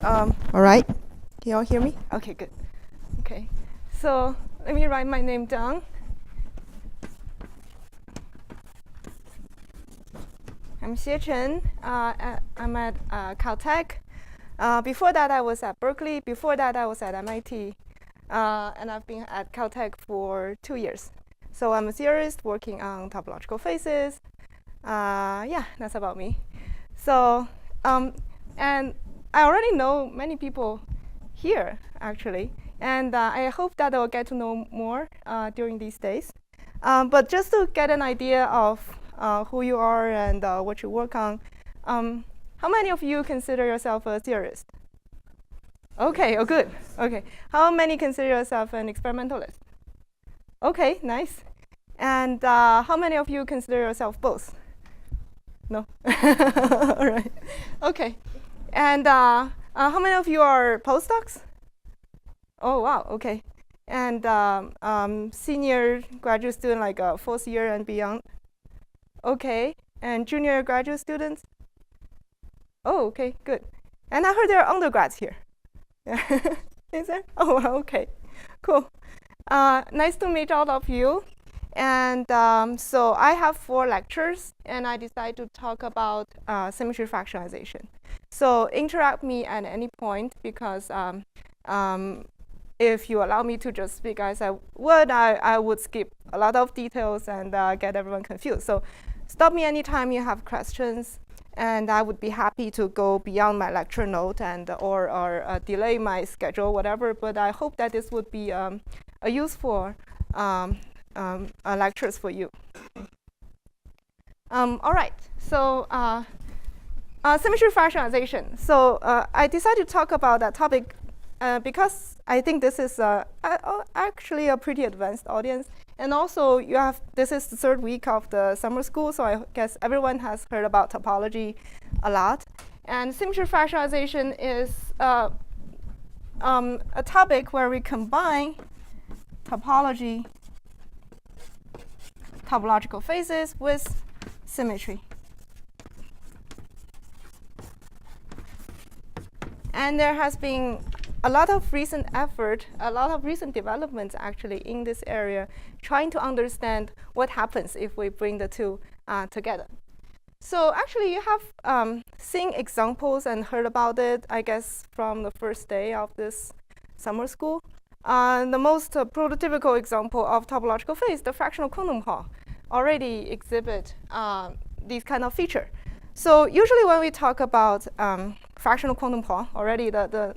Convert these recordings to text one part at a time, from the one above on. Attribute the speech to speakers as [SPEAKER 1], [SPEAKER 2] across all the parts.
[SPEAKER 1] All right. Can you all hear me? Okay, good. Okay. So let me write my name down. I'm Xie Chen. I'm at Caltech. Before that, I was at Berkeley. Before that, I was at MIT. And I've been at Caltech for 2 years. So I'm a theorist working on topological phases. Yeah, that's about me. So, and I already know many people here, actually. And I hope that I'll get to know more during these days. But just to get an idea of who you are and what you work on, how many of you consider yourself a theorist? Okay, oh good. Okay, how many consider yourself an experimentalist? Okay, nice. And how many of you consider yourself both? No? All right. Okay. And how many of you are postdocs? Oh, wow, okay. And senior graduate student, like 4th year and beyond? Okay. And junior graduate students? Oh, okay, good. And I heard there are undergrads here. Is there? Oh, okay, cool. Nice to meet all of you. And so I have 4 lectures, and I decided to talk about symmetry fractionalization. So interrupt me at any point, because if you allow me to just speak as I would skip a lot of details and get everyone confused. So stop me anytime you have questions, and I would be happy to go beyond my lecture note and or delay my schedule, whatever. But I hope that this would be a useful lectures for you. All right, so symmetry fractionalization. So I decided to talk about that topic because I think this is actually a pretty advanced audience. And also, this is the 3rd week of the summer school, so I guess everyone has heard about topology a lot. And symmetry fractionalization is a topic where we combine topological phases with symmetry. And there has been a lot of recent effort, a lot of recent developments actually in this area, trying to understand what happens if we bring the two together. So actually you have seen examples and heard about it, I guess, from the first day of this summer school. The most prototypical example of topological phase, the fractional quantum Hall, already exhibit these kind of feature. So usually when we talk about fractional quantum Hall, already the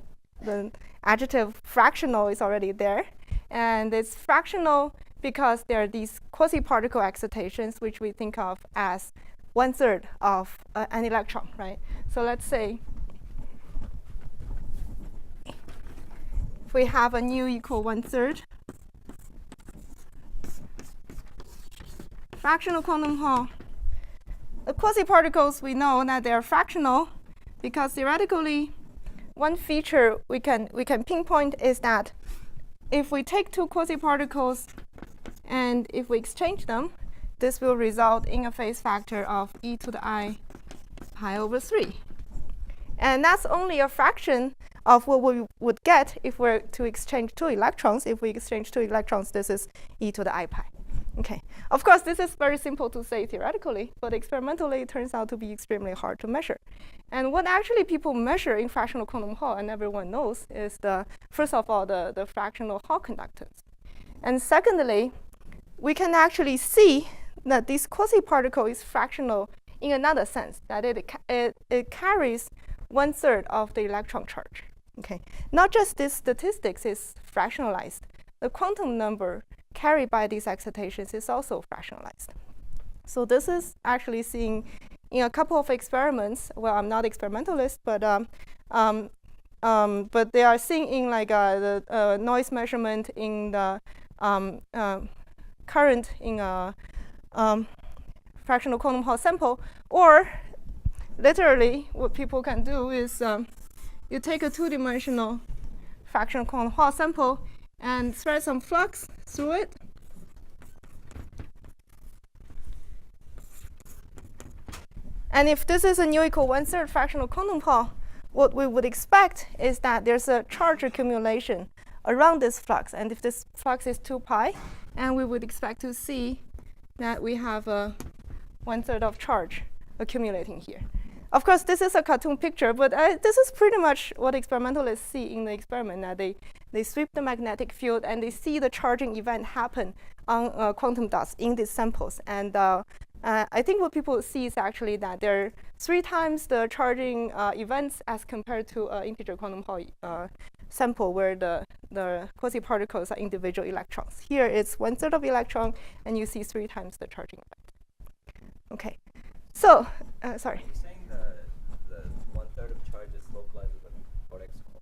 [SPEAKER 1] adjective fractional is already there. And it's fractional because there are these quasi-particle excitations, which we think of as 1/3 of an electron, right? So let's say if we have a nu equal 1/3, fractional quantum Hall, the quasi-particles, we know that they are fractional because theoretically, one feature we can pinpoint is that if we take 2 quasi-particles and if we exchange them, this will result in a phase factor of e to the I pi over 3. And that's only a fraction of what we would get if we're to exchange 2 electrons. If we exchange 2 electrons, this is e to the I pi. Okay. Of course, this is very simple to say theoretically, but experimentally it turns out to be extremely hard to measure. And what actually people measure in fractional quantum Hall, and everyone knows, is first of all, the fractional Hall conductance. And secondly, we can actually see that this quasi-particle is fractional in another sense, that it carries 1/3 of the electron charge. Okay. Not just this statistics is fractionalized, the quantum number carried by these excitations is also fractionalized. So this is actually seen in a couple of experiments. Well, I'm not experimentalist, but they are seen in like the noise measurement in the current in a fractional quantum Hall sample, or literally what people can do is you take a 2-dimensional fractional quantum Hall sample and thread some flux through it. And if this is a nu equal 1/3 fractional quantum Hall, what we would expect is that there's a charge accumulation around this flux. And if this flux is 2 pi, and we would expect to see that we have a 1/3 of charge accumulating here. Of course, this is a cartoon picture, but this is pretty much what experimentalists see in the experiment. That they sweep the magnetic field and they see the charging event happen on quantum dots in these samples. And I think what people see is actually that there are 3 times the charging events as compared to an integer quantum Hall sample where the quasi-particles are individual electrons. Here it's 1/3 of electron, and you see 3 times the charging event. Okay, so sorry.
[SPEAKER 2] Are you saying the 1/3 of charge is localized with a vortex core?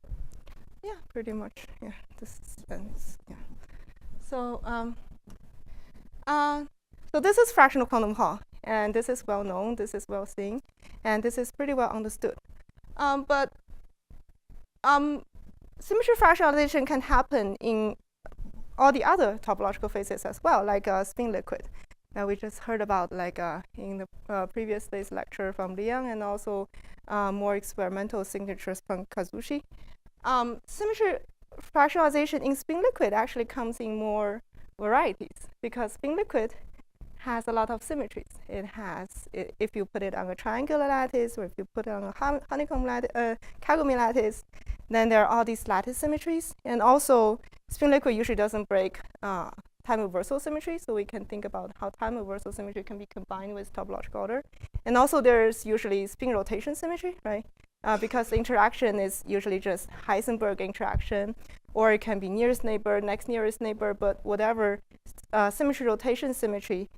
[SPEAKER 1] Yeah, pretty much. Yeah, this is, yeah. So so this is fractional quantum Hall, and this is well known, this is well seen, and this is pretty well understood. But symmetry fractionalization can happen in all the other topological phases as well, like spin liquid that we just heard about, like in the previous day's lecture from Liang, and also more experimental signatures from Kazushi. Symmetry fractionalization in spin liquid actually comes in more varieties, because spin liquid has a lot of symmetries. It has, if you put it on a triangular lattice, or if you put it on a honeycomb lattice, Kagome lattice, then there are all these lattice symmetries. And also, spin liquid usually doesn't break time reversal symmetry, so we can think about how time reversal symmetry can be combined with topological order. And also, there's usually spin rotation symmetry, right? Because the interaction is usually just Heisenberg interaction, or it can be nearest neighbor, next nearest neighbor, but whatever symmetry rotation symmetry,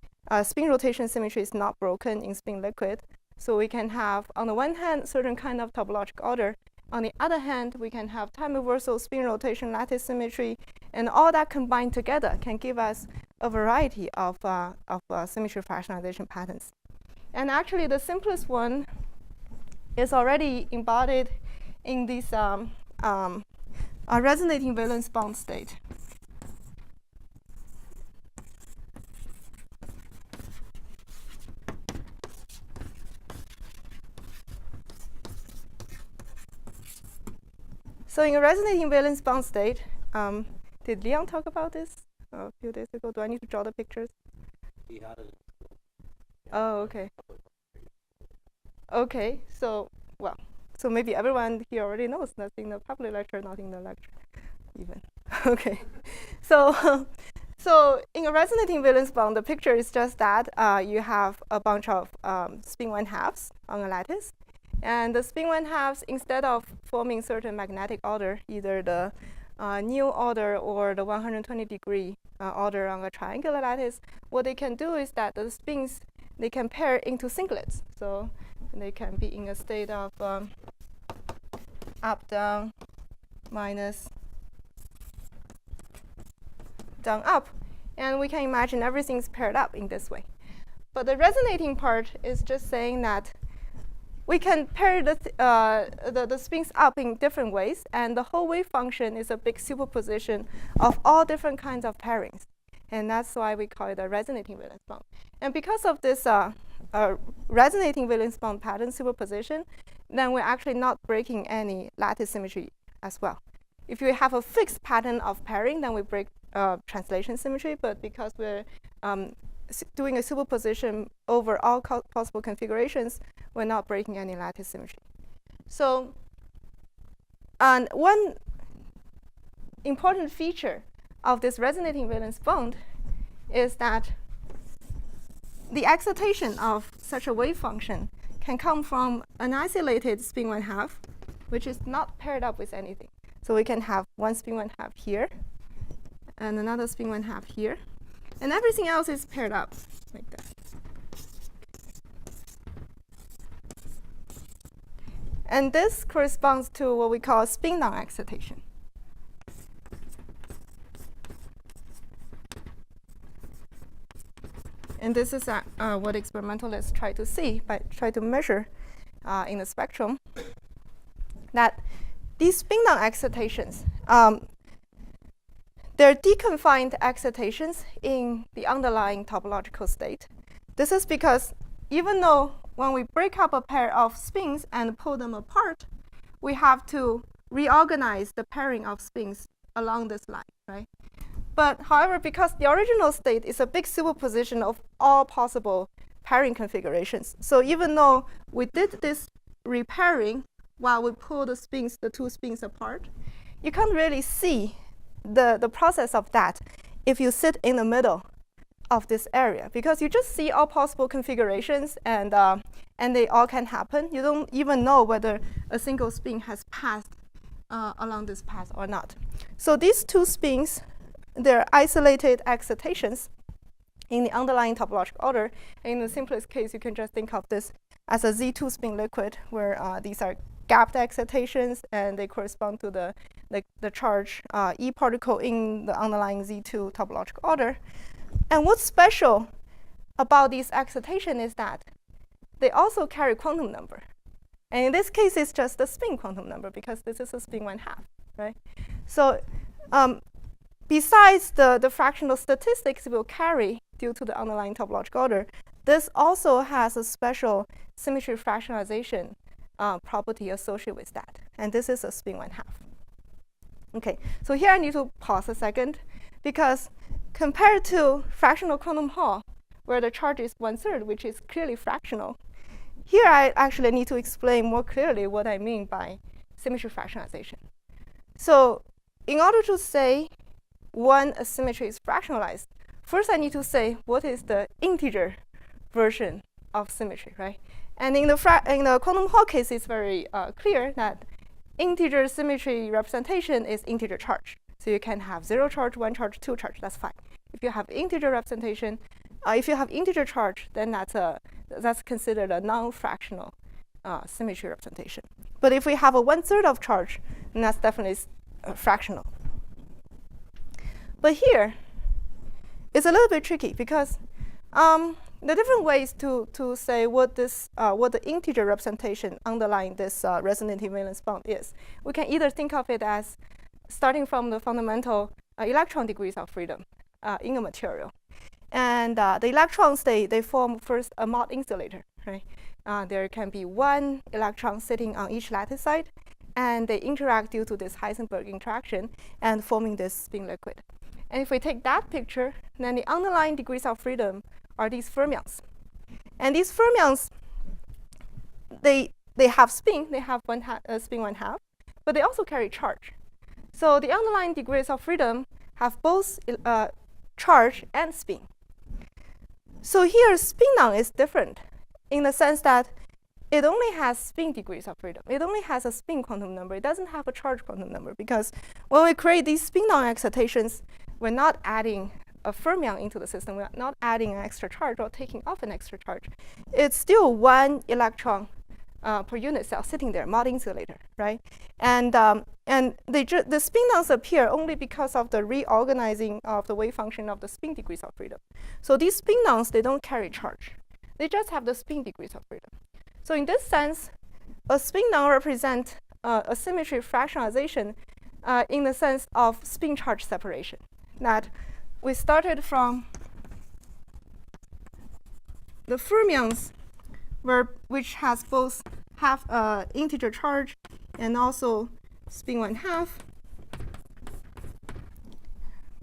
[SPEAKER 1] spin rotation symmetry is not broken in spin liquid. So we can have, on the one hand, certain kind of topological order. On the other hand, we can have time reversal, spin rotation, lattice symmetry, and all that combined together can give us a variety of symmetry fractionalization patterns. And actually, the simplest one is already embodied in this resonating valence bond state. So in a resonating valence bound state, did Leon talk about this a few days ago? Do I need to draw the pictures?
[SPEAKER 2] He had it.
[SPEAKER 1] Oh, okay. Okay, so, well, so maybe everyone here already knows, not in the public lecture, not in the lecture even. Okay, so so in a resonating valence bond, the picture is just that you have a bunch of spin 1/2s on a lattice. And the spin 1/2s, instead of forming certain magnetic order, either the new order or the 120-degree order on a triangular lattice, what they can do is that the spins, they can pair into singlets. So they can be in a state of up, down, minus, down, up. And we can imagine everything's paired up in this way. But the resonating part is just saying that we can pair the spins up in different ways, and the whole wave function is a big superposition of all different kinds of pairings. And that's why we call it a resonating valence bond. And because of this resonating valence bond pattern superposition, then we're actually not breaking any lattice symmetry as well. If you have a fixed pattern of pairing, then we break translation symmetry. But because we're doing a superposition over all possible configurations, we're not breaking any lattice symmetry. So, and one important feature of this resonating valence bond is that the excitation of such a wave function can come from an isolated spin 1/2, which is not paired up with anything. So we can have one spin 1/2 here, and another spin 1/2 here, and everything else is paired up like that. And this corresponds to what we call Spinon excitation. And this is what experimentalists try to see, try to measure in the spectrum, that these Spinon excitations, they're deconfined excitations in the underlying topological state. This is because even though when we break up a pair of spins and pull them apart, we have to reorganize the pairing of spins along this line, right? But however, because the original state is a big superposition of all possible pairing configurations, so even though we did this repairing while we pull the two spins apart, you can't really see the process of that if you sit in the middle of this area, because you just see all possible configurations, and they all can happen. You don't even know whether a single spin has passed along this path or not. So these two spins, they're isolated excitations in the underlying topological order. In the simplest case, you can just think of this as a Z2 spin liquid, where these are gapped excitations, and they correspond to the charge E particle in the underlying Z2 topological order. And what's special about these excitations is that they also carry quantum number. And in this case, it's just the spin quantum number, because this is a spin 1/2, right? So besides the fractional statistics it will carry due to the underlying topological order, this also has a special symmetry fractionalization property associated with that. And this is a spin 1/2. OK, so here I need to pause a second, because compared to fractional quantum Hall, where the charge is 1/3, which is clearly fractional, here I actually need to explain more clearly what I mean by symmetry fractionalization. So in order to say when a symmetry is fractionalized, first I need to say what is the integer version of symmetry, right? And in the quantum Hall case, it's very clear that integer symmetry representation is integer charge. So you can have 0 charge, 1 charge, 2 charge. That's fine. If you have integer representation, if you have integer charge, then that's considered a non-fractional symmetry representation. But if we have a 1/3 of charge, then that's definitely fractional. But here, it's a little bit tricky, because the different ways to say what the integer representation underlying this resonative valence bond is. We can either think of it as starting from the fundamental electron degrees of freedom in a material. And the electrons, they form first a Mott insulator, right? There can be one electron sitting on each lattice side, and they interact due to this Heisenberg interaction and forming this spin liquid. And if we take that picture, then the underlying degrees of freedom are these fermions. And these fermions, they have spin. They have spin 1/2, but they also carry charge. So the underlying degrees of freedom have both charge and spin. So here, Spinon is different in the sense that it only has spin degrees of freedom. It only has a spin quantum number. It doesn't have a charge quantum number, because when we create these Spinon excitations, we're not adding a fermion into the system. We're not adding an extra charge or taking off an extra charge. It's still one electron per unit cell sitting there, Mott insulator, right? And the spinons appear only because of the reorganizing of the wave function of the spin degrees of freedom. So these spinons, they don't carry charge. They just have the spin degrees of freedom. So in this sense, a spinon represents a symmetry fractionalization in the sense of spin charge separation. That we started from the fermions, which has both half integer charge and also spin 1/2.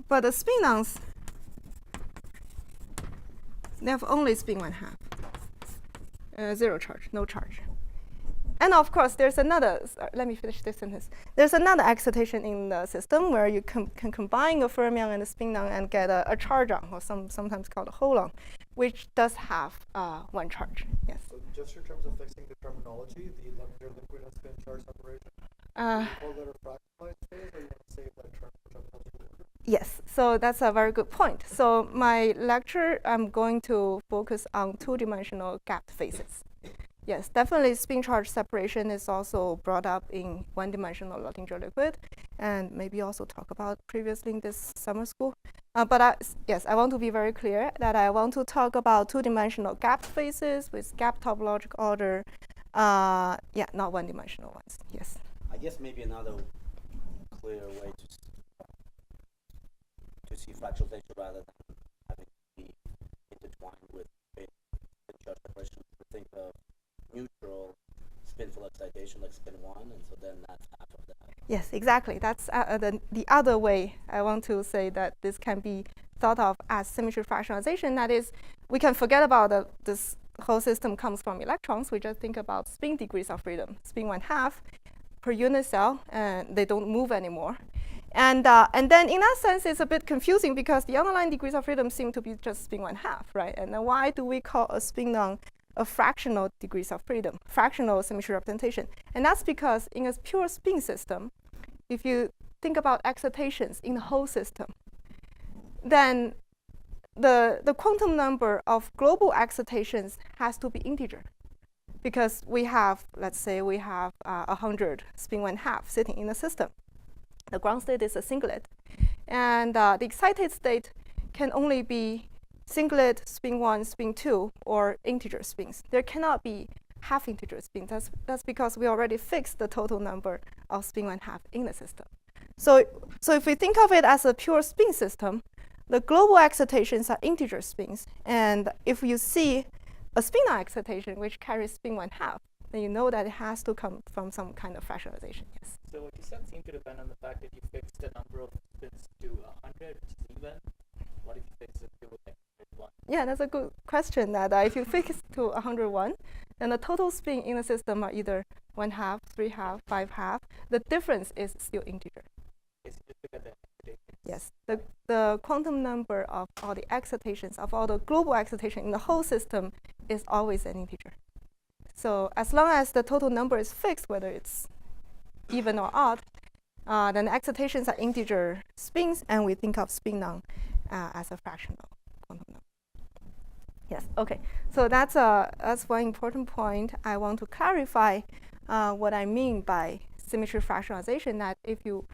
[SPEAKER 1] But the spinons, they have only spin 1/2. 0 charge, no charge. And of course, there's another, let me finish this sentence. There's another excitation in the system where you can combine a fermion and a spinon and get a charge-on, or sometimes called a holon, which does have 1 charge. Yes?
[SPEAKER 3] So just in terms of fixing the terminology, the laminar liquid and spin charge separation, you call that a fractionalized phase, or you want to save that term for topological order?
[SPEAKER 1] Yes, so that's a very good point. So my lecture, I'm going to focus on 2-dimensional gapped phases. Yes, definitely spin charge separation is also brought up in 1-dimensional Lottinger liquid, and maybe also talk about previously in this summer school. But yes, I want to be very clear that I want to talk about 2-dimensional gapped phases with gap topological order. Yeah, not 1-dimensional ones. Yes.
[SPEAKER 4] I guess maybe another clear way to see fractionalization rather than having to be intertwined with spin charge separation, to think of neutral spinful excitation, like spin 1, and so then that's half of that.
[SPEAKER 1] Yes, exactly. That's the other way I want to say that this can be thought of as symmetry fractionalization. That is, we can forget about this whole system comes from electrons. We just think about spin degrees of freedom, spin 1/2 per unit cell, and they don't move anymore. And then in that sense, it's a bit confusing because the underlying degrees of freedom seem to be just spin 1/2, right? And then why do we call a spinon a fractional degrees of freedom, fractional symmetry representation? And that's because in a pure spin system, if you think about excitations in the whole system, then the quantum number of global excitations has to be integer. Because we have, let's say we have 100 spin 1/2 sitting in the system. The ground state is a singlet. And the excited state can only be singlet, spin 1, spin 2, or integer spins. There cannot be half integer spins. That's because we already fixed the total number of spin 1/2 in the system. So if we think of it as a pure spin system, the global excitations are integer spins. And if you see a spinon excitation which carries spin 1/2, then you know that it has to come from some kind of fractionalization. Yes.
[SPEAKER 5] So what you said seemed to depend on the fact that you fixed the number of spins to 100, which is even. What if you fix it to like 101?
[SPEAKER 1] Yeah, that's a good question. That if you fix it to 101, then the total spin in the system are either 1/2, 3/2, 5/2. The difference is still integer.
[SPEAKER 5] Is it just because the excitations?
[SPEAKER 1] Yes, the quantum number of all the excitations, of all the global excitation in the whole system is always an integer. So as long as the total number is fixed, whether it's even or odd, then the excitations are integer spins, and we think of spinon as a fractional quantum number. Yes, okay. So that's one important point. I want to clarify what I mean by symmetry fractionalization, that if you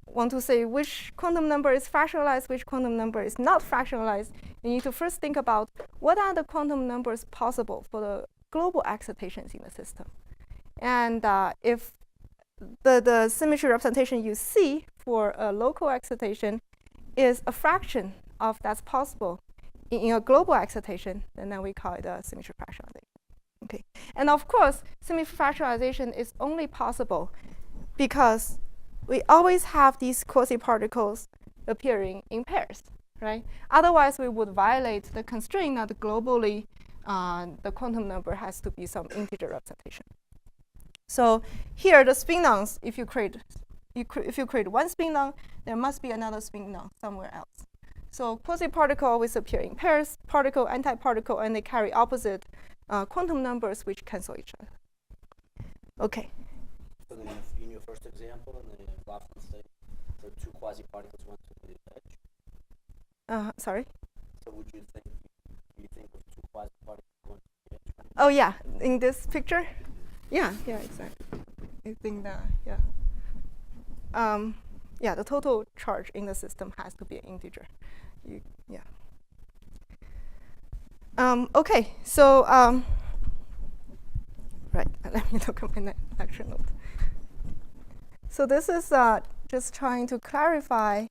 [SPEAKER 1] want to say which quantum number is fractionalized, which quantum number is not fractionalized, you need to first think about what are the quantum numbers possible for the global excitations in the system. And if the symmetry representation you see for a local excitation is a fraction of that's possible in a global excitation, then we call it a symmetry fractionalization. Okay. And of course, symmetry fractionalization is only possible because we always have these quasi-particles appearing in pairs, right? Otherwise, we would violate the constraint that globally the quantum number has to be some integer representation. So here, the spinons, if you create one spinon, there must be another spinon somewhere else. So quasi-particle always appear in pairs, particle, anti-particle, and they carry opposite quantum numbers which cancel each other. Okay.
[SPEAKER 4] So then in your first example, in the Valence state, so two quasi-particles went to the edge.
[SPEAKER 1] Sorry?
[SPEAKER 4] So would you think of two quasi-particles going to the edge?
[SPEAKER 1] Oh yeah, in this picture? Yeah, exactly. I think that, yeah, the total charge in the system has to be an integer. Okay, so, right, let me look at my lecture note. So this is just trying to clarify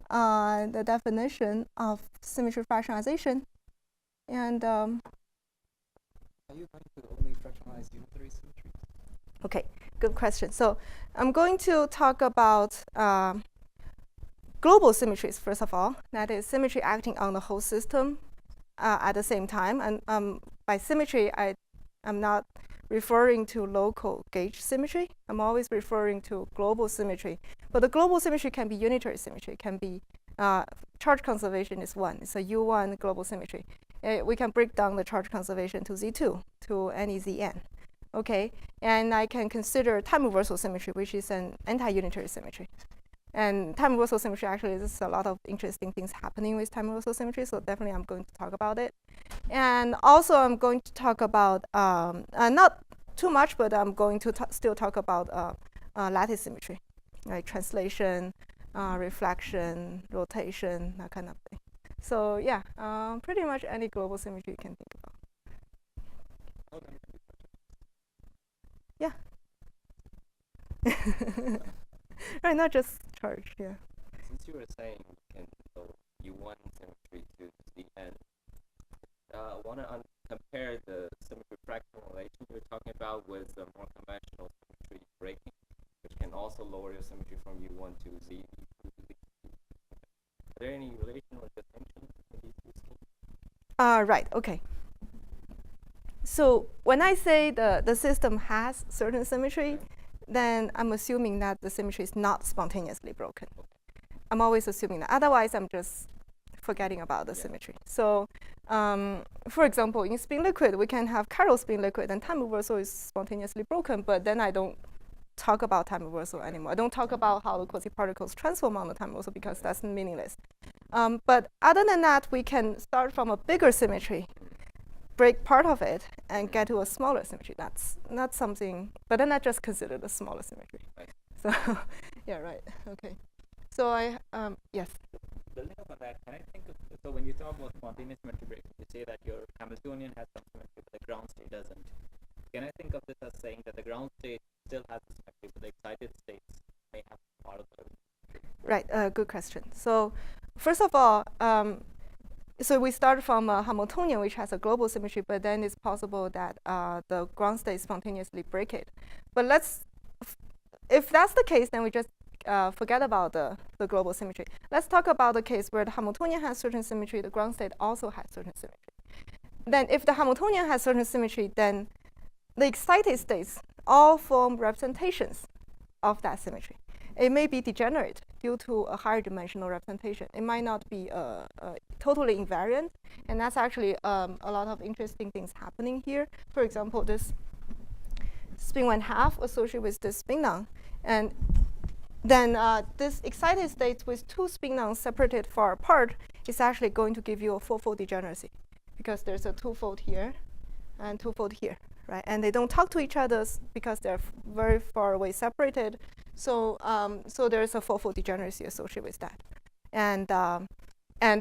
[SPEAKER 1] the definition of symmetry fractionalization. And
[SPEAKER 5] Are you going to only fractionalize unitary symmetries?
[SPEAKER 1] okay, good question. So I'm going to talk about global symmetries, first of all. That is symmetry acting on the whole system at the same time. And by symmetry, I'm not referring to local gauge symmetry. I'm always referring to global symmetry. But the global symmetry can be unitary symmetry. It can be charge conservation is 1. It's a U1 global symmetry. We can break down the charge conservation to Z2, to any Zn. Okay, and I can consider time reversal symmetry, which is an anti-unitary symmetry. And time reversal symmetry, actually, there's a lot of interesting things happening with time reversal symmetry, so definitely I'm going to talk about it. And also I'm going to talk about, not too much, but I'm going to still talk about lattice symmetry, like translation, reflection, rotation, that kind of thing. So yeah, pretty much any global symmetry you can think about. Yeah. Right, not just charge, yeah.
[SPEAKER 2] Since you were saying you can go U1 symmetry to the end, I want to compare the symmetry fractionalization you're talking about was the more conventional symmetry breaking, which can also lower your symmetry from U1 to Z. Are there any relation or distinction between these two schemes?
[SPEAKER 1] Right, okay. So when I say the system has certain symmetry, then I'm assuming that the symmetry is not spontaneously broken. I'm always assuming that. Otherwise, I'm just forgetting about the symmetry. So for example, in spin liquid, we can have chiral spin liquid, and time reversal is spontaneously broken, but then I don't talk about time reversal anymore. I don't talk about how the quasi-particles transform on the time reversal because that's meaningless. But other than that, we can start from a bigger symmetry, break part of it, and get to a smaller symmetry. That's not something, but then I just consider the smaller symmetry.
[SPEAKER 2] Right.
[SPEAKER 1] So, yeah, right, okay. So yes.
[SPEAKER 5] Building up on that, can I think of, so when you talk about spontaneous symmetry breaking, you say that your Hamiltonian has some symmetry, but the ground state doesn't. Can I think of this as saying that the ground state still has the symmetry, but the excited states may have part of the...
[SPEAKER 1] Right, good question. So first of all, so we start from a Hamiltonian, which has a global symmetry, but then it's possible that the ground state spontaneously break it. But if that's the case, then we just forget about the global symmetry. Let's talk about the case where the Hamiltonian has certain symmetry, the ground state also has certain symmetry. Then if the Hamiltonian has certain symmetry, then the excited states all form representations of that symmetry. It may be degenerate due to a higher dimensional representation. It might not be totally invariant, and that's actually a lot of interesting things happening here. For example, this spin 1/2 associated with this spinon, and then this excited state with two spinons separated far apart is actually going to give you a fourfold degeneracy, because there's a twofold here and twofold here, right? And they don't talk to each other because they're very far away separated. So so there's a fourfold degeneracy associated with that, and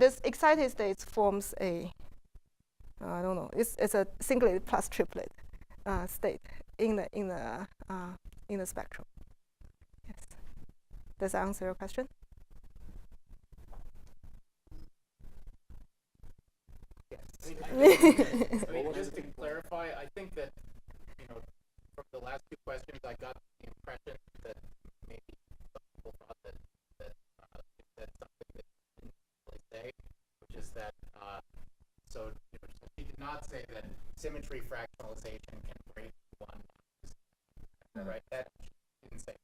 [SPEAKER 1] this excited state forms a I don't know, it's a singlet plus triplet state in the spectrum. Yes. Does that answer your question?
[SPEAKER 5] Yes. I mean, just to clarify, I think that, from the last two questions, I got the impression that maybe some people thought that something that you didn't really say, which is that, so she did not say that symmetry fractionalization can break one. Right? That she didn't say.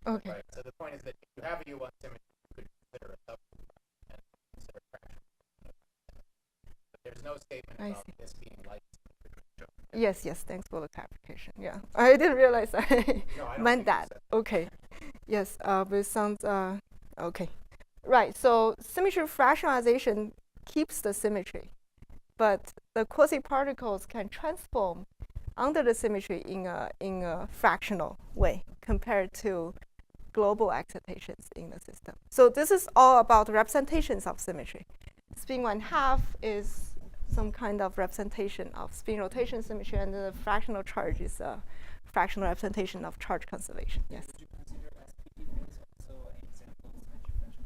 [SPEAKER 1] Okay.
[SPEAKER 5] Right. So the point is that if you have a U1 symmetry, you could consider a subgroup and consider fractional. But there's no statement about this being like symmetry.
[SPEAKER 1] Yes, thanks for the clarification. Yeah, I didn't realize I meant that. Okay. Yes, but it sounds okay. Right. So symmetry fractionalization keeps the symmetry, but the quasi-particles can transform under the symmetry in a fractional way compared to global excitations in the system. So this is all about representations of symmetry. Spin 1/2 is some kind of representation of spin rotation symmetry, and the fractional charge is a fractional representation of charge conservation. Yes.
[SPEAKER 5] Would you consider SPT phase also an example of symmetry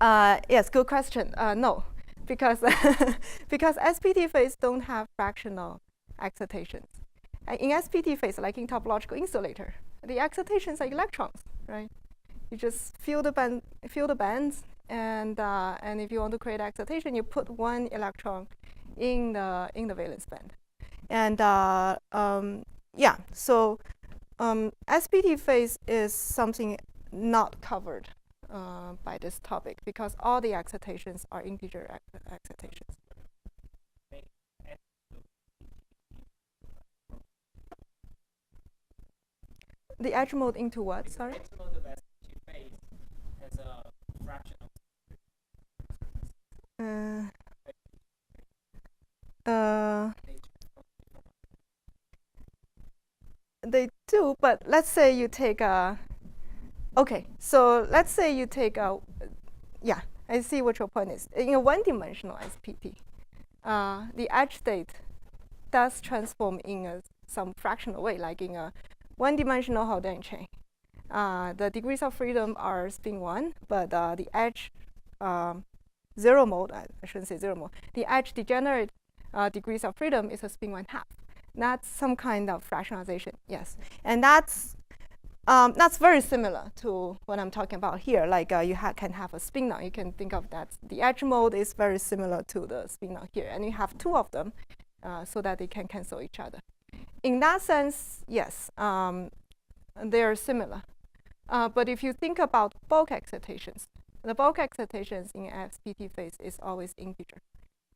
[SPEAKER 5] fractionalization?
[SPEAKER 1] Yes, good question. No, because because SPT phase don't have fractional excitations. In SPT phase, like in topological insulator, the excitations are electrons, right? You just fill the bands, and if you want to create excitation, you put one electron in the valence band, and yeah. So SPT phase is something not covered by this topic because all the excitations are integer excitations. The edge mode into what? Sorry.
[SPEAKER 5] The edge mode of SPT phase has a fractional.
[SPEAKER 1] They do, but let's say you take a. Okay, so let's say you take a. Yeah, I see what your point is. In a one-dimensional SPT, the edge state does transform in some fractional way, like in a one-dimensional Haldane chain. The degrees of freedom are spin 1, but the edge zero mode, I shouldn't say zero mode, the edge degenerate degrees of freedom is a spin 1/2. That's some kind of fractionalization, yes. And that's very similar to what I'm talking about here. Like you can have a Spinon. You can think of that. The edge mode is very similar to the Spinon here. And you have two of them so that they can cancel each other. In that sense, yes, they are similar. But if you think about bulk excitations, the bulk excitations in SPT phase is always integer.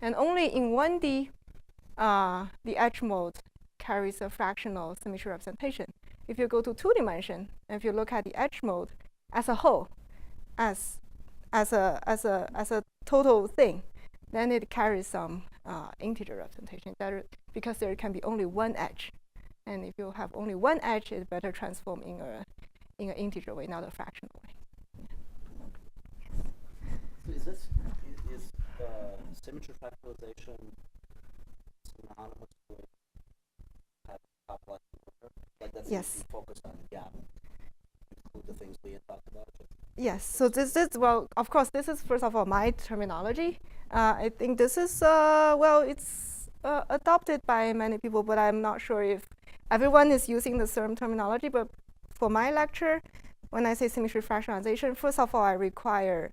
[SPEAKER 1] And only in 1D, the edge mode carries a fractional symmetry representation. If you go to 2 dimension, and if you look at the edge mode as a whole, as a total thing, then it carries some integer representation because there can be only one edge. And if you have only one edge, it's better transform in an integer way, not a fractional way.
[SPEAKER 4] So is symmetry fractionalization synonymous with topological order? Like that's
[SPEAKER 1] yes.
[SPEAKER 4] Focus on the gap, include the things we had talked about.
[SPEAKER 1] Yes. So this is, well, of course, this is first of all my terminology. I think this is it's adopted by many people, but I'm not sure if everyone is using the same terminology. But for my lecture, when I say symmetry fractionalization, first of all, I require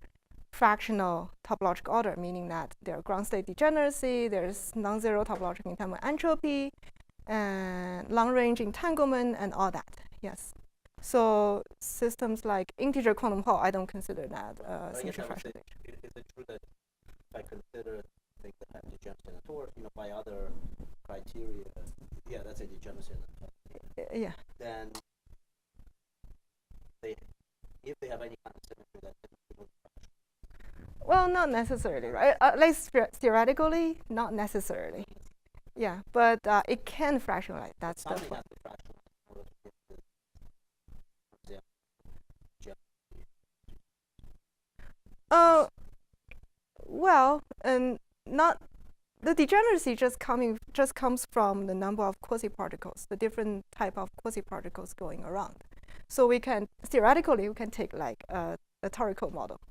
[SPEAKER 1] fractional topological order, meaning that there are ground state degeneracy, there's non-zero topological entanglement entropy, and long-range entanglement, and all that. Yes. So systems like integer quantum Hall, I don't consider that symmetry fractionalization.
[SPEAKER 4] Is it true that if I consider things that have degeneracy in the torus, by other criteria, yeah, that's a degeneracy in the torus.
[SPEAKER 1] Yeah.
[SPEAKER 4] Then if they have any kind of symmetry, that would be fractional.
[SPEAKER 1] Well, not necessarily, right? At least theoretically, not necessarily. Yeah, but it can fractionalize. That's the point. Well, not the degeneracy just comes from the number of quasi-particles, the different type of quasi-particles going around. So we can theoretically take like a torical model,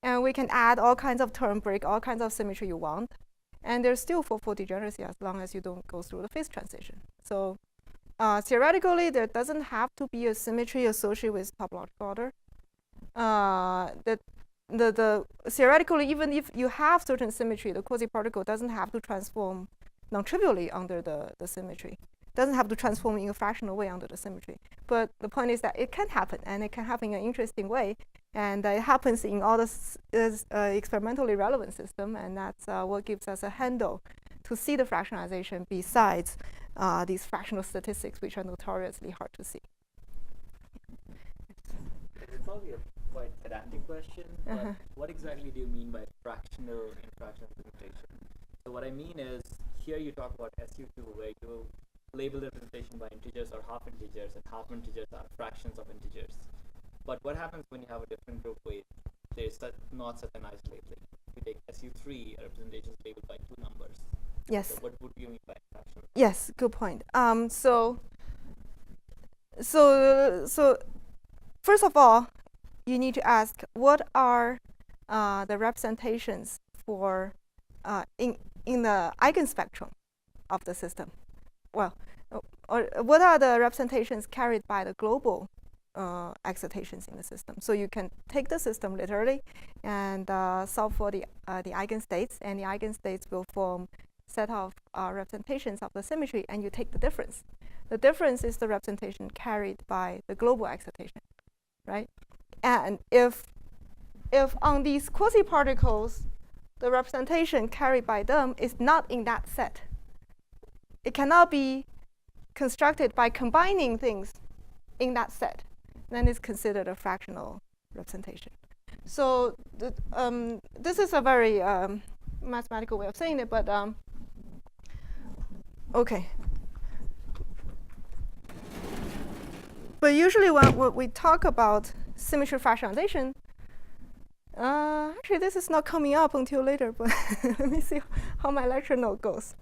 [SPEAKER 1] and we can add all kinds of term break, all kinds of symmetry you want, and there's still full degeneracy as long as you don't go through the phase transition. So theoretically, there doesn't have to be a symmetry associated with topological order. Theoretically, even if you have certain symmetry, the quasi-particle doesn't have to transform non-trivially under the symmetry. Doesn't have to transform in a fractional way under the symmetry. But the point is that it can happen, and it can happen in an interesting way. And it happens in all the experimentally relevant system, and that's what gives us a handle to see the fractionalization besides these fractional statistics, which are notoriously hard to see.
[SPEAKER 6] It's probably a quite pedantic question, but what exactly do you mean by fractional and fractional representation? So what I mean is, here you talk about SU2, where you label the representation by integers or half integers, and half integers are fractions of integers. But what happens when you have a different group where there's not such a nice labeling? You take SU3, a representation is labeled by two numbers.
[SPEAKER 1] Yes.
[SPEAKER 6] So what would you mean by fractional?
[SPEAKER 1] Yes, good point. So first of all, you need to ask what are the representations for in the eigenspectrum of the system. Well, or what are the representations carried by the global excitations in the system? So you can take the system literally and solve for the eigenstates, and the eigenstates will form set of representations of the symmetry, and you take the difference. The difference is the representation carried by the global excitation, right? And if on these quasi-particles, the representation carried by them is not in that set, it cannot be constructed by combining things in that set, then it's considered a fractional representation. So this is a very mathematical way of saying it, but okay. But usually when we talk about symmetry fractionalization, actually this is not coming up until later, but let me see how my lecture note goes.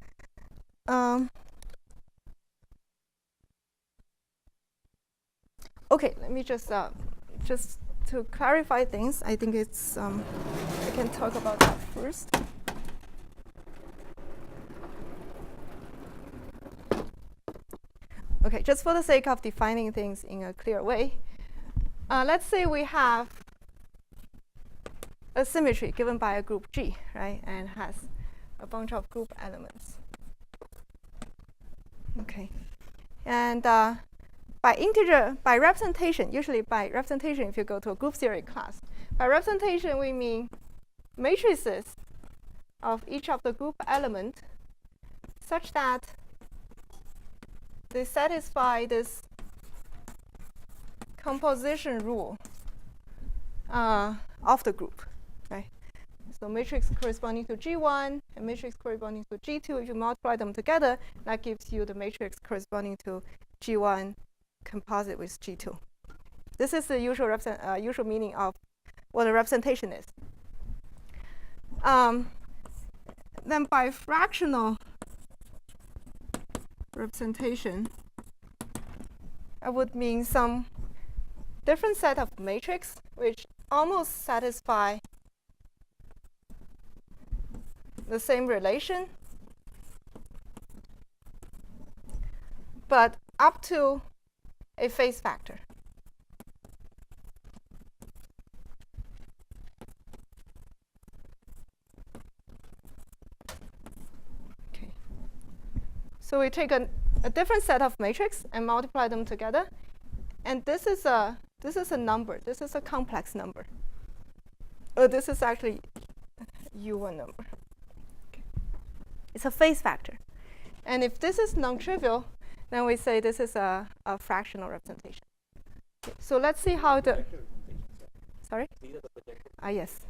[SPEAKER 1] Okay, let me just to clarify things, I think it's I can talk about that first. Okay, just for the sake of defining things in a clear way, let's say we have a symmetry given by a group G, right, and has a bunch of group elements. Okay, and by representation, usually by representation, if you go to a group theory class, by representation we mean matrices of each of the group elements such that they satisfy this composition rule of the group, right? So matrix corresponding to G1 and matrix corresponding to G2, if you multiply them together, that gives you the matrix corresponding to G1 composite with G2. This is the usual meaning of what a representation is. Then by fractional representation, I would mean some different set of matrix which almost satisfy the same relation, but up to a phase factor. Okay. So we take a different set of matrix and multiply them together, and this is a number. This is a complex number. This is actually U1 number. Okay. It's a phase factor. And if this is non-trivial, then we say this is a fractional representation. Okay. So let's see how the... Sorry? Yes.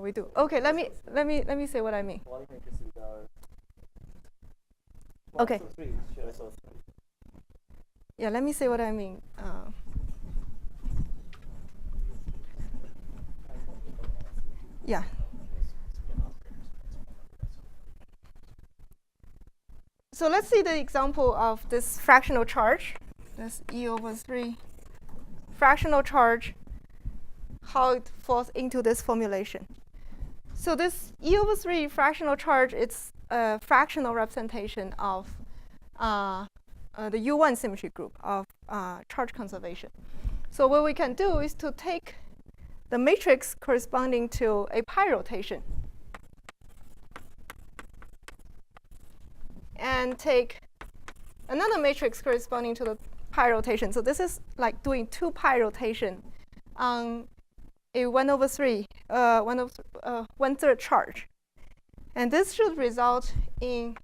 [SPEAKER 1] We do. Okay, let me say what I mean. Okay. Yeah, let me say what I mean. Yeah. So let's see the example of this fractional charge. That's E/3 fractional charge, how it falls into this formulation. So this E/3 fractional charge, it's a fractional representation of the U1 symmetry group of charge conservation. So what we can do is to take the matrix corresponding to a pi rotation and take another matrix corresponding to the pi rotation. So this is like doing 2 pi rotation on a 1/3 1/3 charge. And this should result in,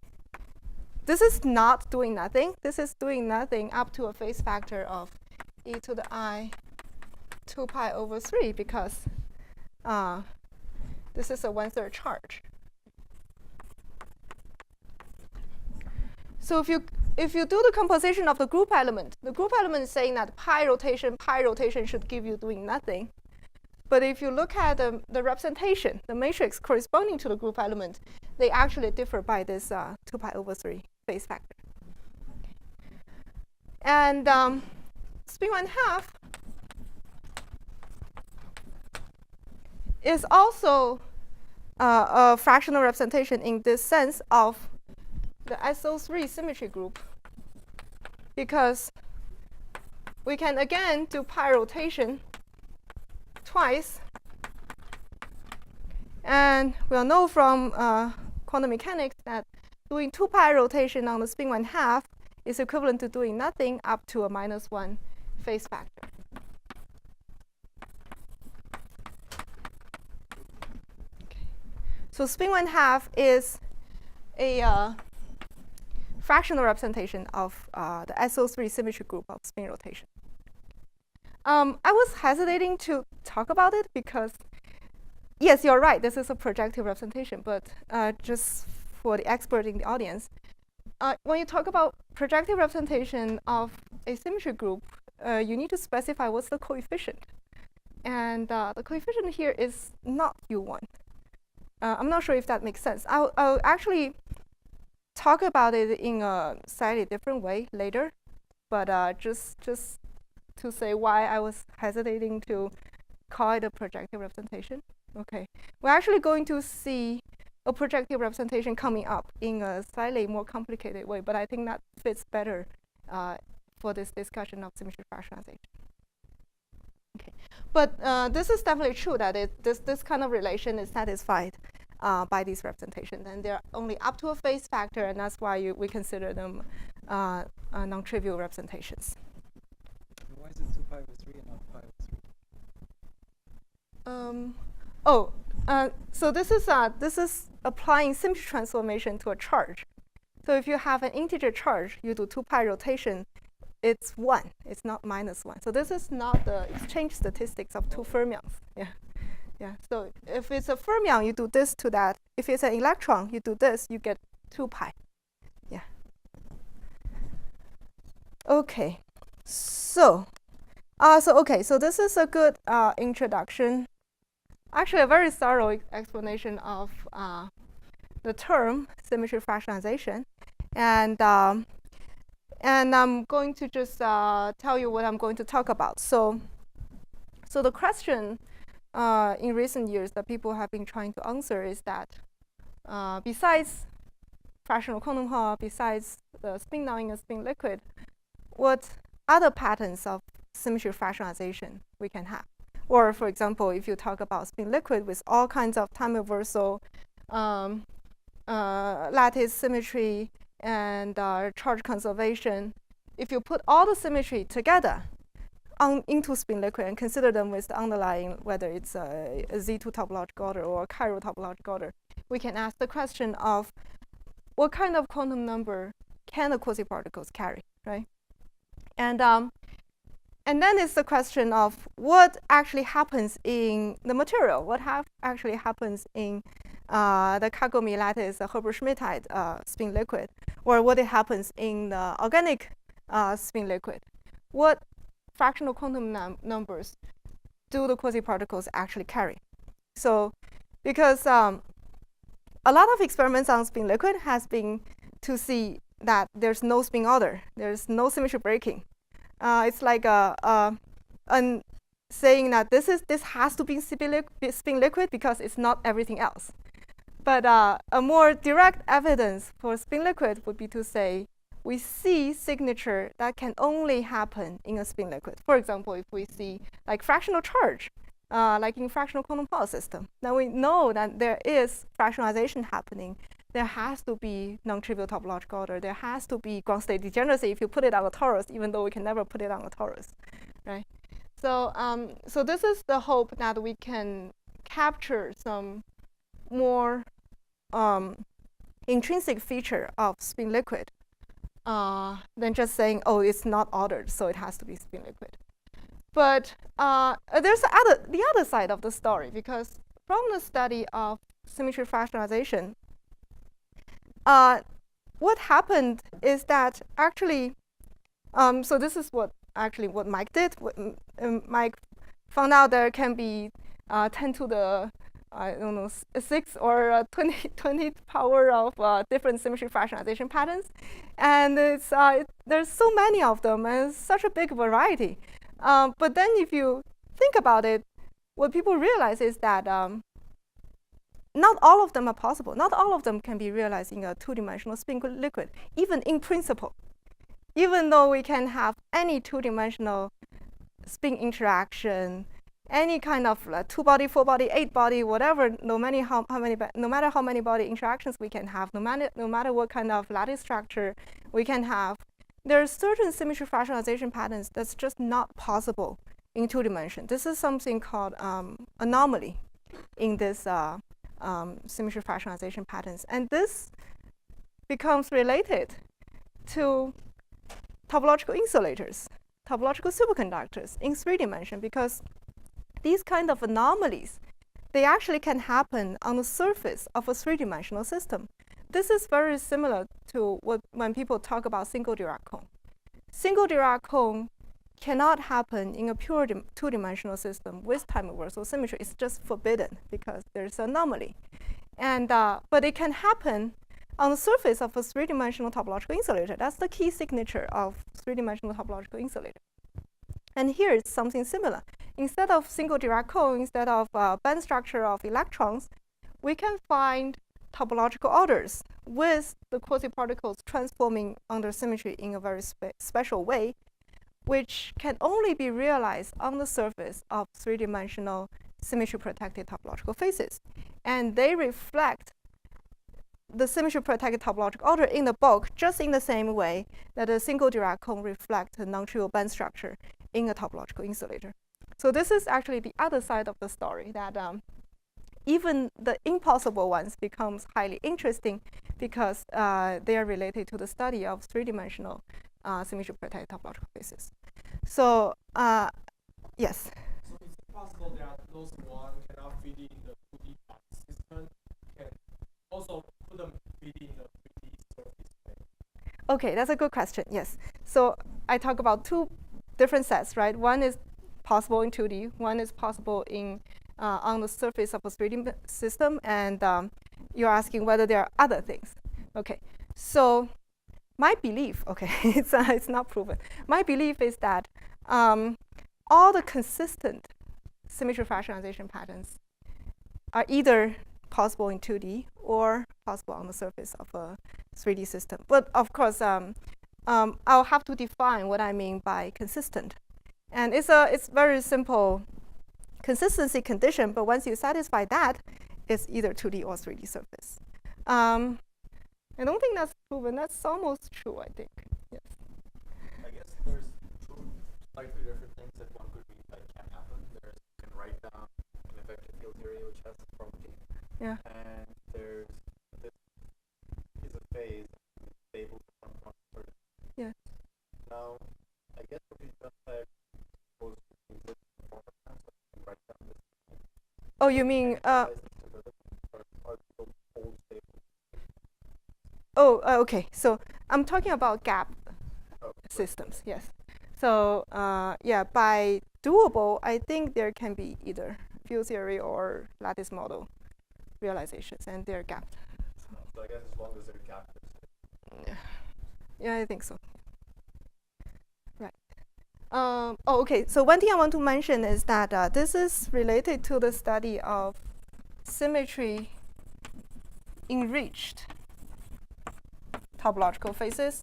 [SPEAKER 1] this is not doing nothing. This is doing nothing up to a phase factor of e to the I 2 pi over 3, because this is a 1/3 charge. So if you do the composition of the group element is saying that pi rotation should give you doing nothing. But if you look at the representation, the matrix corresponding to the group element, they actually differ by this 2 pi over 3 phase factor. And spin 1/2 is also a fractional representation in this sense of the SO3 symmetry group, because we can again do pi rotation twice, and we'll know from quantum mechanics that doing 2 pi rotation on the spin 1/2 is equivalent to doing nothing up to a -1 phase factor. Okay. So spin 1/2 is a fractional representation of the SO3 symmetry group of spin rotation. I was hesitating to talk about it because, yes, you're right, this is a projective representation, but just for the expert in the audience, when you talk about projective representation of a symmetry group, you need to specify what's the coefficient. And the coefficient here is not U1. I'm not sure if that makes sense. I'll actually talk about it in a slightly different way later, but just to say why I was hesitating to call it a projective representation. Okay, we're actually going to see a projective representation coming up in a slightly more complicated way, but I think that fits better for this discussion of symmetry fractionalization. Okay, but this is definitely true that this kind of relation is satisfied by these representations, and they're only up to a phase factor, and that's why we consider them non-trivial representations.
[SPEAKER 3] Why is it 2 pi over 3 and not pi over 3?
[SPEAKER 1] So this is applying symmetry transformation to a charge. So if you have an integer charge, you do 2 pi rotation, it's 1. It's not -1. So this is not the exchange statistics of two fermions. Yeah. So if it's a fermion, you do this to that. If it's an electron, you do this, you get 2 pi. Yeah. Okay. So this is a good introduction. Actually, a very thorough explanation of the term symmetry fractionalization, and I'm going to just tell you what I'm going to talk about. So the question in recent years that people have been trying to answer is that besides fractional quantum Hall, besides the Spinon in a spin liquid, what other patterns of symmetry fractionalization we can have? Or, for example, if you talk about spin liquid with all kinds of time reversal, lattice symmetry, and charge conservation, if you put all the symmetry together into spin liquid and consider them with the underlying, whether it's a Z2 topological order or a chiral topological order, we can ask the question of what kind of quantum number can the quasi-particles carry, right? And then it's the question of what actually happens in the material, what actually happens in the Kagome lattice, the Hilbert-Schmidtite spin liquid, or what happens in the organic spin liquid. What fractional quantum numbers do the quasi-particles actually carry? So, because a lot of experiments on spin liquid has been to see that there's no spin order, there's no symmetry breaking. It's like saying that this has to be spin liquid because it's not everything else. But a more direct evidence for spin liquid would be to say we see signature that can only happen in a spin liquid. For example, if we see like fractional charge, like in fractional quantum Hall system, then we know that there is fractionalization happening. There has to be non-trivial topological order. There has to be ground state degeneracy if you put it on a torus, even though we can never put it on a torus, right? So, so this is the hope that we can capture some more intrinsic feature of spin liquid than just saying, oh, it's not ordered, so it has to be spin liquid. But there's the other side of the story, because from the study of symmetry fractionalization, what happened is that actually, so this is what Mike did. Mike found out there can be 10 to the, 6 or 20 power of different symmetry fractionalization patterns. And there's so many of them, and such a big variety. But then if you think about it, what people realize is that not all of them are possible. Not all of them can be realized in a two-dimensional spin liquid, even in principle. Even though we can have any two-dimensional spin interaction, any kind of 2-body, 4-body, 8-body, whatever, no matter how many body interactions we can have, no matter what kind of lattice structure we can have, there are certain symmetry fractionalization patterns that's just not possible in 2 dimensions. This is something called anomaly in this symmetry fractionalization patterns. And this becomes related to topological insulators, topological superconductors in 3 dimensions, because these kind of anomalies, they actually can happen on the surface of a 3-dimensional system. This is very similar to when people talk about single Dirac cone. Single Dirac cone cannot happen in a pure 2-dimensional system with time reversal symmetry. It's just forbidden because there's an anomaly. And but it can happen on the surface of a 3-dimensional topological insulator. That's the key signature of 3-dimensional topological insulator. And here it's something similar. Instead of single Dirac cone, instead of band structure of electrons, we can find topological orders with the quasi-particles transforming under symmetry in a very special way, which can only be realized on the surface of three-dimensional symmetry-protected topological faces. And they reflect the symmetry-protected topological order in the bulk just in the same way that a single Dirac cone reflects a non-trivial band structure in a topological insulator. So this is actually the other side of the story, that even the impossible ones becomes highly interesting because they are related to the study of three-dimensional symmetry-protected topological faces. So yes.
[SPEAKER 3] So is it possible that those one cannot fit in the 2D system, can also put them fit in the 3D surface plane?
[SPEAKER 1] Okay, that's a good question. Yes. So I talk about two different sets, right? One is possible in 2D. One is possible in on the surface of a 3D system, and you're asking whether there are other things. Okay. So my belief, okay, it's not proven. My belief is that all the consistent symmetry fractionalization patterns are either possible in 2D or possible on the surface of a 3D system. But of course, I'll have to define what I mean by consistent. And it's very simple consistency condition, but once you satisfy that, it's either 2D or 3D surface. I don't think that's proven. That's almost true, I think. Yes.
[SPEAKER 3] I guess there's two slightly different things that one could read that can happen. There's, you can write down an effective field theory which has this property.
[SPEAKER 1] Yeah.
[SPEAKER 3] And there's this is a phase stable from one certain.
[SPEAKER 1] Yeah.
[SPEAKER 3] Now, I guess what we just said was to write down this.
[SPEAKER 1] Oh, you mean okay. So I'm talking about gap systems. Yes. So yeah, by doable, I think there can be either field theory or lattice model realizations, and they're gapped.
[SPEAKER 3] So I guess as long as they're gapped.
[SPEAKER 1] Yeah, I think so. Right. Oh, okay. So one thing I want to mention is that this is related to the study of symmetry enriched topological faces.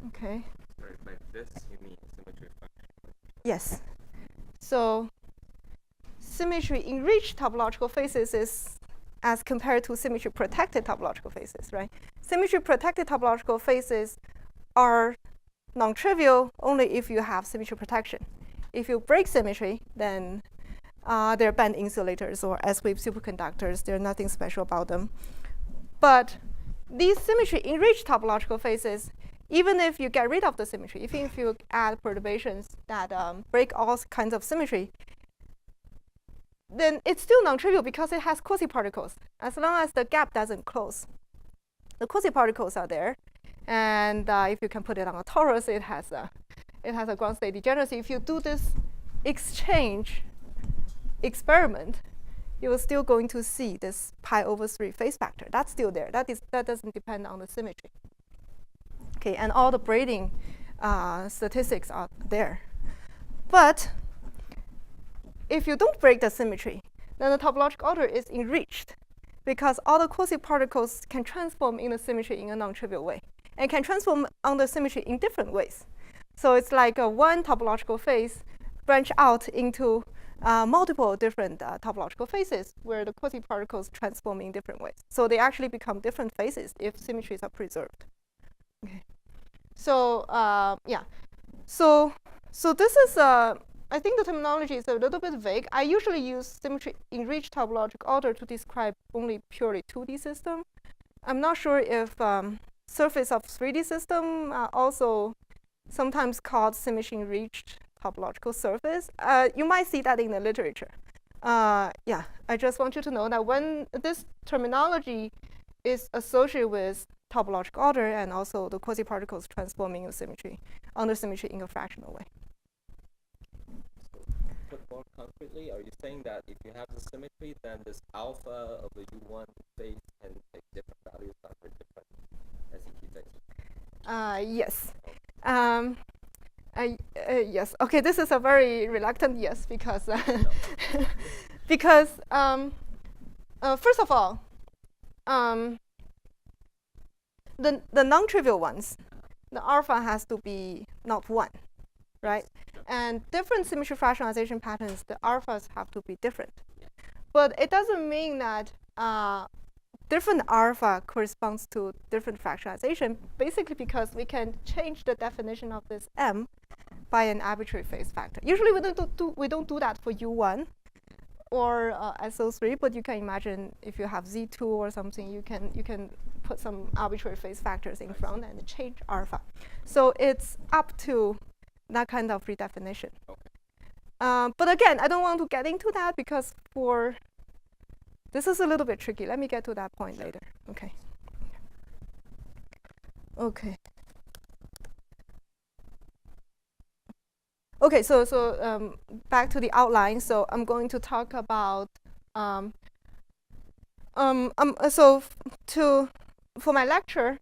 [SPEAKER 1] Okay.
[SPEAKER 2] Sorry, by this you mean symmetry function?
[SPEAKER 1] Yes. So symmetry enriched topological faces is as compared to symmetry protected topological faces, right? Symmetry protected topological faces are non-trivial only if you have symmetry protection. If you break symmetry, then they're band insulators or S-wave superconductors. There's nothing special about them. But these symmetry enriched topological faces, even if you get rid of the symmetry, even if you add perturbations that break all kinds of symmetry, then it's still non-trivial because it has quasi-particles. As long as the gap doesn't close, the quasi-particles are there. And if you can put it on a torus, it has a ground state degeneracy. If you do this exchange experiment, you're still going to see this pi/3 phase factor. That's still there. That doesn't depend on the symmetry. Okay, and all the braiding statistics are there. But if you don't break the symmetry, then the topological order is enriched because all the quasi-particles can transform in the symmetry in a non-trivial way and can transform on the symmetry in different ways. So it's like one topological phase branch out into multiple different topological phases where the quasi-particles transform in different ways. So they actually become different phases if symmetries are preserved. Okay. So yeah. So this is I think the terminology is a little bit vague. I usually use symmetry enriched topological order to describe only purely 2D system. I'm not sure if surface of 3D system also sometimes called symmetry enriched topological surface. You might see that in the literature. Yeah, I just want you to know that when this terminology is associated with topological order and also the quasi-particles transforming the symmetry under symmetry in a fractional way.
[SPEAKER 2] Put more concretely, are you saying that if you have the symmetry, then this alpha of the U1 phase can take different values for different SET phase?
[SPEAKER 1] Yes. Yes. Okay, this is a very reluctant yes because because first of all, the non-trivial ones, the alpha has to be not 1, right? And different symmetry fractionalization patterns, the alphas have to be different. But it doesn't mean that different alpha corresponds to different fractionalization, basically because we can change the definition of this M by an arbitrary phase factor. Usually we don't do that for U1 or SO3, but you can imagine if you have Z2 or something, you can put some arbitrary phase factors in front and change alpha. So it's up to that kind of redefinition.
[SPEAKER 2] Okay.
[SPEAKER 1] But again, I don't want to get into that because this is a little bit tricky. Let me get to that point later. Okay. Okay. Okay, so back to the outline. So I'm going to talk about for my lecture,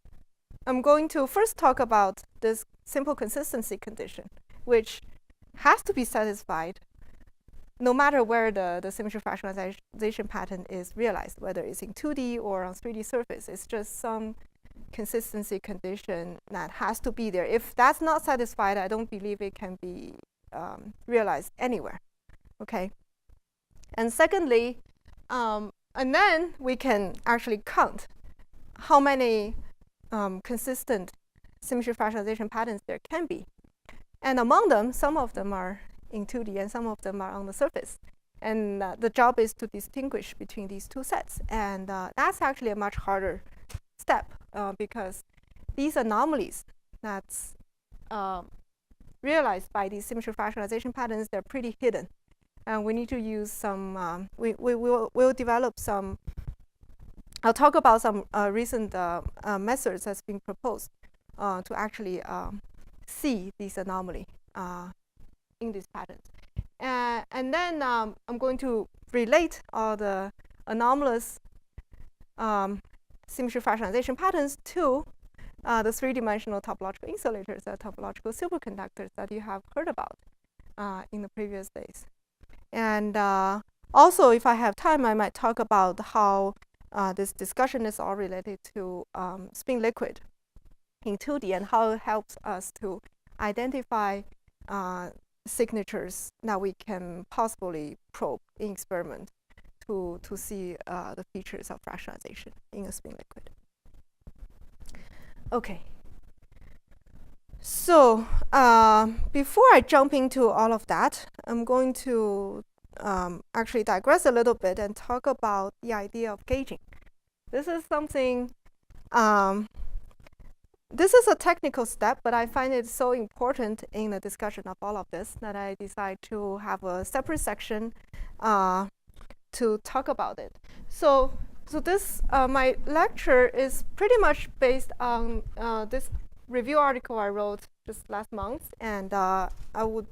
[SPEAKER 1] I'm going to first talk about this simple consistency condition, which has to be satisfied no matter where the symmetry fractionalization pattern is realized, whether it's in 2D or on 3D surface. It's just some consistency condition that has to be there. If that's not satisfied, I don't believe it can be realized anywhere. Okay. And secondly, and then we can actually count how many consistent symmetry fractionalization patterns there can be. And among them, some of them are in 2D and some of them are on the surface. And the job is to distinguish between these two sets. And that's actually a much harder step because these anomalies that's realized by these symmetry fractionalization patterns, they're pretty hidden. And we need to use some, we'll develop some, I'll talk about some recent methods that's been proposed to actually see these anomalies in these patterns. And then I'm going to relate all the anomalous symmetry fractionalization patterns to the 3-dimensional topological insulators, the topological superconductors that you have heard about in the previous days. And also, if I have time, I might talk about how this discussion is all related to spin liquid in 2D and how it helps us to identify signatures that we can possibly probe in experiment to see the features of fractionalization in a spin liquid. Okay. So before I jump into all of that, I'm going to actually digress a little bit and talk about the idea of gauging. This is something, this is a technical step, but I find it so important in the discussion of all of this that I decide to have a separate section to talk about it. So this, my lecture is pretty much based on this review article I wrote just last month, and I would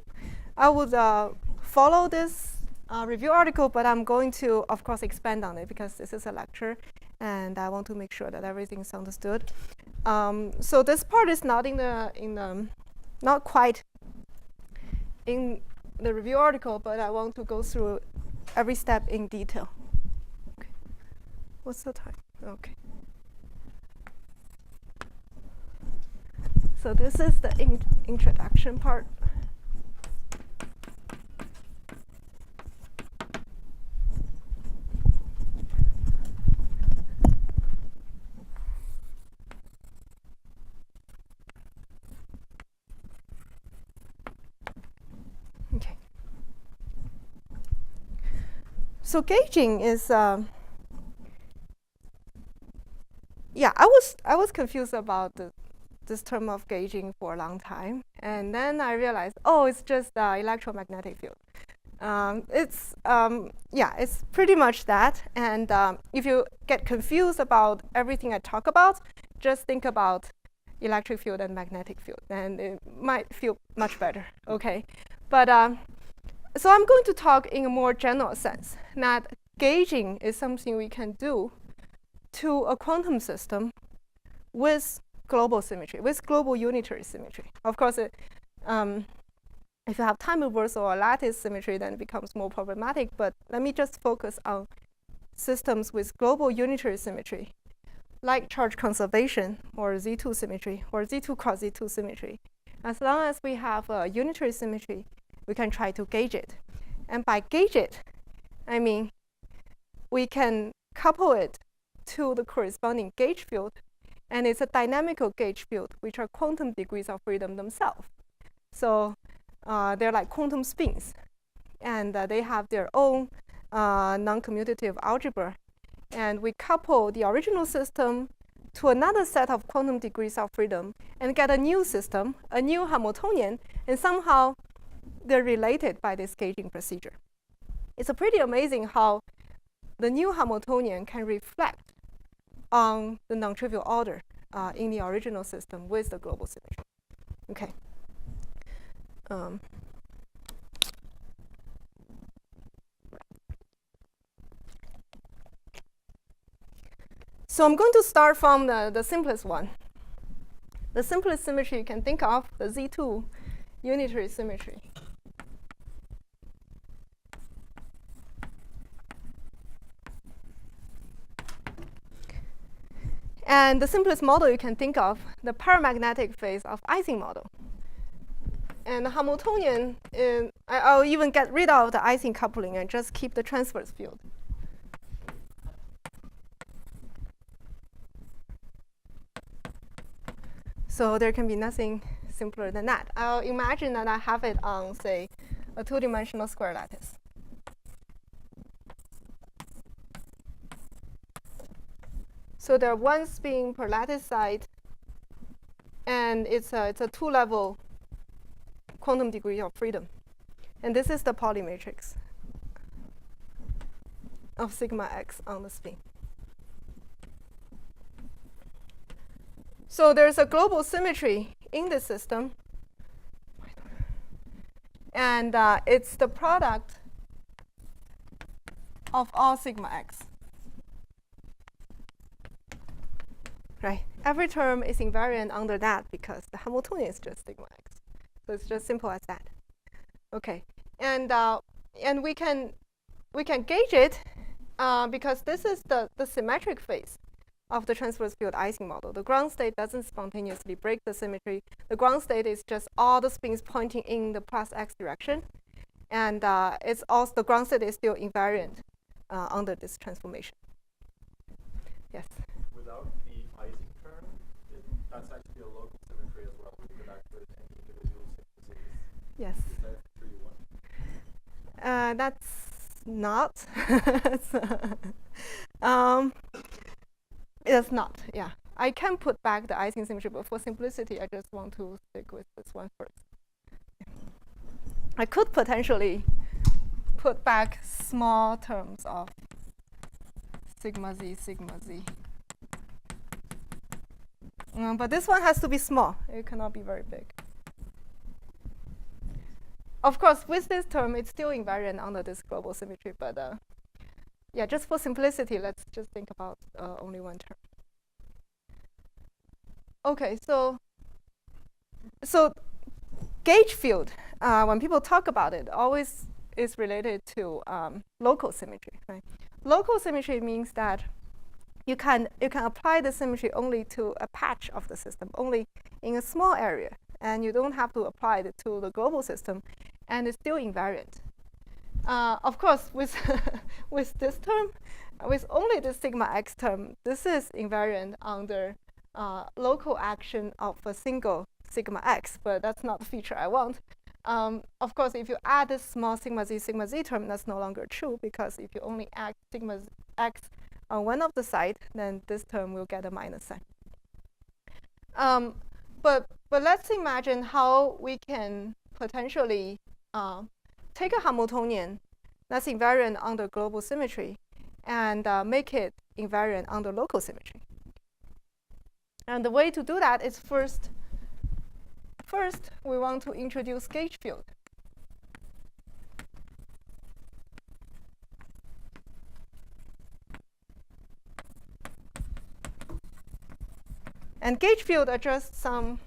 [SPEAKER 1] follow this review article, but I'm going to, of course, expand on it because this is a lecture, and I want to make sure that everything's understood. So this part is not not quite in the review article, but I want to go through every step in detail. Okay. What's the time? Okay. So this is the introduction part. Okay. So gauging is yeah, I was confused about this term of gauging for a long time, and then I realized, oh, it's just electromagnetic field. It's pretty much that. And if you get confused about everything I talk about, just think about electric field and magnetic field, and it might feel much better. Okay, but so I'm going to talk in a more general sense that gauging is something we can do to a quantum system with global symmetry, with global unitary symmetry. Of course, If you have time reversal or lattice symmetry, then it becomes more problematic. But let me just focus on systems with global unitary symmetry, like charge conservation or Z2 symmetry or Z2 cross Z2 symmetry. As long as we have a unitary symmetry, we can try to gauge it. And by gauge it, I mean we can couple it to the corresponding gauge field, and it's a dynamical gauge field, which are quantum degrees of freedom themselves. So they're like quantum spins, and they have their own non-commutative algebra. And we couple the original system to another set of quantum degrees of freedom and get a new system, a new Hamiltonian, and somehow they're related by this gauging procedure. It's pretty amazing how the new Hamiltonian can reflect on the non-trivial order in the original system with the global symmetry. Okay. So I'm going to start from the simplest one. The simplest symmetry you can think of, the Z2 unitary symmetry. And the simplest model you can think of, the paramagnetic phase of Ising model. And the Hamiltonian, I'll even get rid of the Ising coupling and just keep the transverse field. So there can be nothing simpler than that. I'll imagine that I have it on, say, a two-dimensional square lattice. So there are one spin per lattice side, and it's a two-level quantum degree of freedom. And this is the Pauli matrix of sigma x on the spin. So there's a global symmetry in the system, and it's the product of all sigma x. Right? Every term is invariant under that because the Hamiltonian is just sigma x. So it's just simple as that. Okay, and we can gauge it because this is the symmetric phase of the transverse field Ising model. The ground state doesn't spontaneously break the symmetry. The ground state is just all the spins pointing in the plus x direction, and it's also the ground state is still invariant under this transformation. Yes.
[SPEAKER 3] Without the Ising term, that's actually a local symmetry as well. We could actually take individual syntheses.
[SPEAKER 1] Yes.
[SPEAKER 3] Is that true one?
[SPEAKER 1] That's not. It's not. Yeah. I can put back the Ising symmetry, but for simplicity, I just want to stick with this one first. I could potentially put back small terms of sigma z, sigma z. But this one has to be small. It cannot be very big. Of course, with this term, it's still invariant under this global symmetry. But yeah, just for simplicity, let's just think about only one term. Okay, so gauge field, when people talk about it, always is related to local symmetry. Right? Local symmetry means that you can apply the symmetry only to a patch of the system, only in a small area, and you don't have to apply it to the global system, and it's still invariant. Of course, with with this term, with only the sigma x term, this is invariant under local action of a single sigma x, but that's not the feature I want. Of course, if you add this small sigma z term, that's no longer true, because if you only add sigma x on one of the sides, then this term will get a minus sign. But let's imagine how we can potentially take a Hamiltonian that's invariant under global symmetry and make it invariant under local symmetry. And the way to do that is first we want to introduce gauge field. And gauge field are just some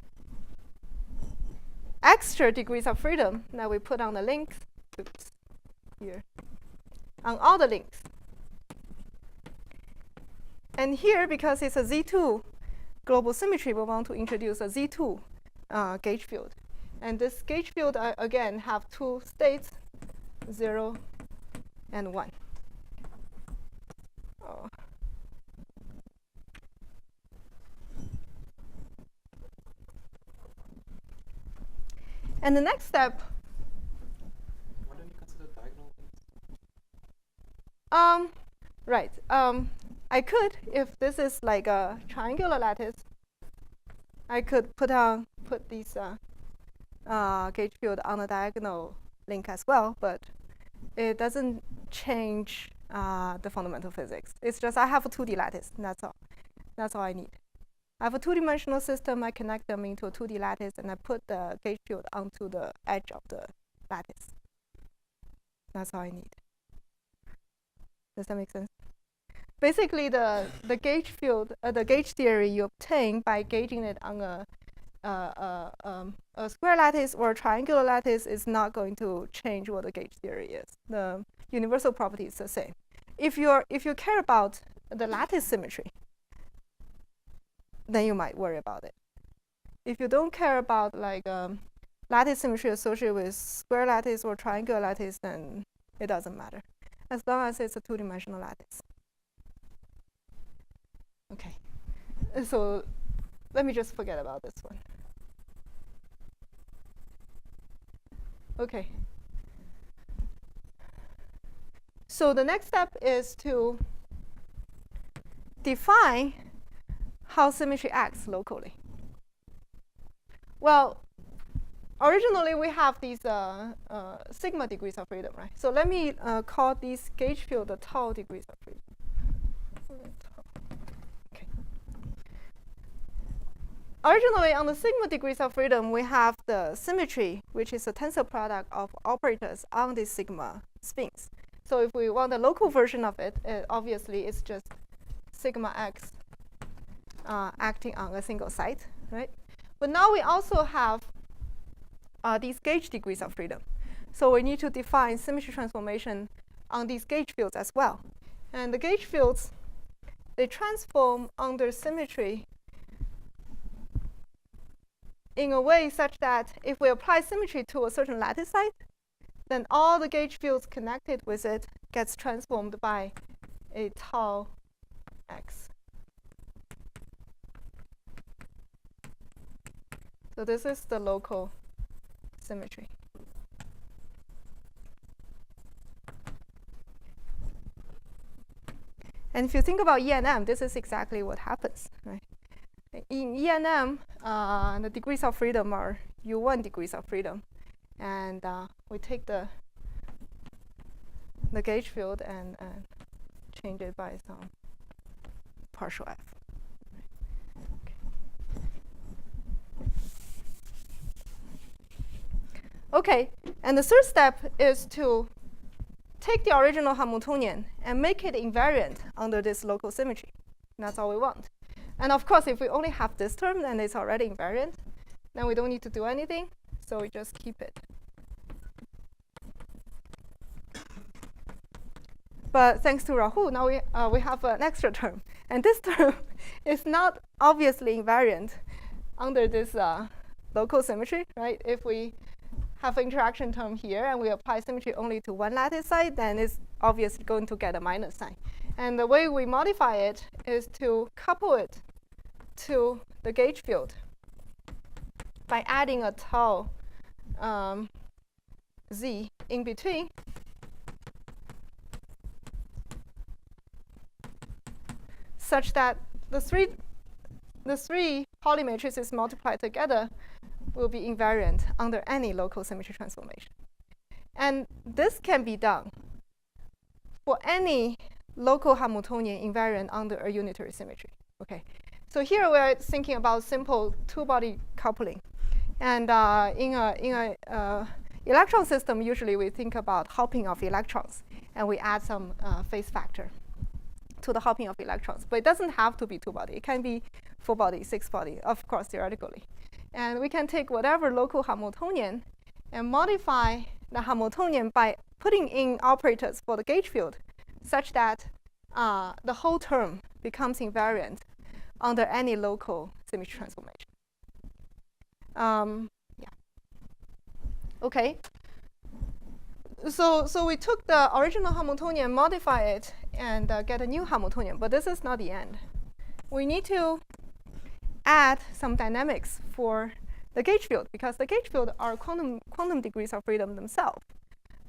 [SPEAKER 1] extra degrees of freedom that we put on the links, oops, here, on all the links. And here, because it's a Z2 global symmetry, we want to introduce a Z2 gauge field. And this gauge field, again, have two states, 0 and 1. Oh. And the next step.
[SPEAKER 3] Why don't you consider diagonal links?
[SPEAKER 1] Right. I could, if this is like a triangular lattice, I could put these gauge field on a diagonal link as well, but it doesn't change the fundamental physics. It's just I have a 2D lattice, and that's all. That's all I need. I have a two-dimensional system. I connect them into a 2D lattice, and I put the gauge field onto the edge of the lattice. That's all I need. Does that make sense? Basically, the gauge field, the gauge theory you obtain by gauging it on a square lattice or a triangular lattice is not going to change what the gauge theory is. The universal property is the same. If you care about the lattice symmetry, then you might worry about it. If you don't care about like lattice symmetry associated with square lattice or triangular lattice, then it doesn't matter, as long as it's a two-dimensional lattice. Okay, so let me just forget about this one. Okay. So the next step is to define how symmetry acts locally. Well, originally we have these sigma degrees of freedom, right? So let me call these gauge field the tau degrees of freedom. Okay. Originally, on the sigma degrees of freedom, we have the symmetry, which is a tensor product of operators on these sigma spins. So if we want the local version of it, obviously it's just sigma x acting on a single site, right? But now we also have these gauge degrees of freedom. So we need to define symmetry transformation on these gauge fields as well. And the gauge fields, they transform under symmetry in a way such that if we apply symmetry to a certain lattice site, then all the gauge fields connected with it gets transformed by a tau x. So this is the local symmetry. And if you think about E&M, this is exactly what happens, right? In E&M, the degrees of freedom are U1 degrees of freedom. And we take the gauge field and change it by some partial f. Okay, and the third step is to take the original Hamiltonian and make it invariant under this local symmetry. And that's all we want. And of course, if we only have this term, then it's already invariant. Then we don't need to do anything, so we just keep it. But thanks to Rahul, now we have an extra term. And this term is not obviously invariant under this local symmetry, right? If we have an interaction term here and we apply symmetry only to one lattice site, then it's obviously going to get a minus sign. And the way we modify it is to couple it to the gauge field by adding a tau z in between, such that the three Pauli matrices multiplied together will be invariant under any local symmetry transformation. And this can be done for any local Hamiltonian invariant under a unitary symmetry. Okay, so here we are thinking about simple two-body coupling. And in a electron system, usually we think about hopping of electrons, and we add some phase factor to the hopping of electrons. But it doesn't have to be two-body. It can be four-body, six-body, of course, theoretically. And we can take whatever local Hamiltonian and modify the Hamiltonian by putting in operators for the gauge field such that the whole term becomes invariant under any local symmetry transformation. Yeah. Okay. So we took the original Hamiltonian, modify it, and get a new Hamiltonian. But this is not the end. We need to add some dynamics for the gauge field, because the gauge field are quantum degrees of freedom themselves.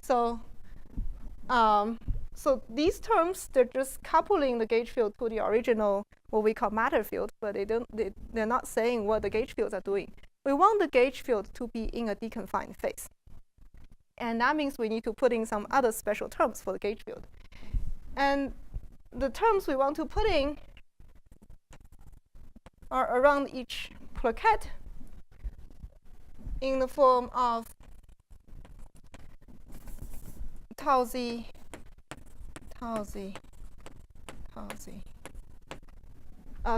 [SPEAKER 1] So so these terms, they're just coupling the gauge field to the original, what we call matter field, but they're not saying what the gauge fields are doing. We want the gauge field to be in a deconfined phase. And that means we need to put in some other special terms for the gauge field. And the terms we want to put in are around each plaquette in the form of tau z, tau z, tau z.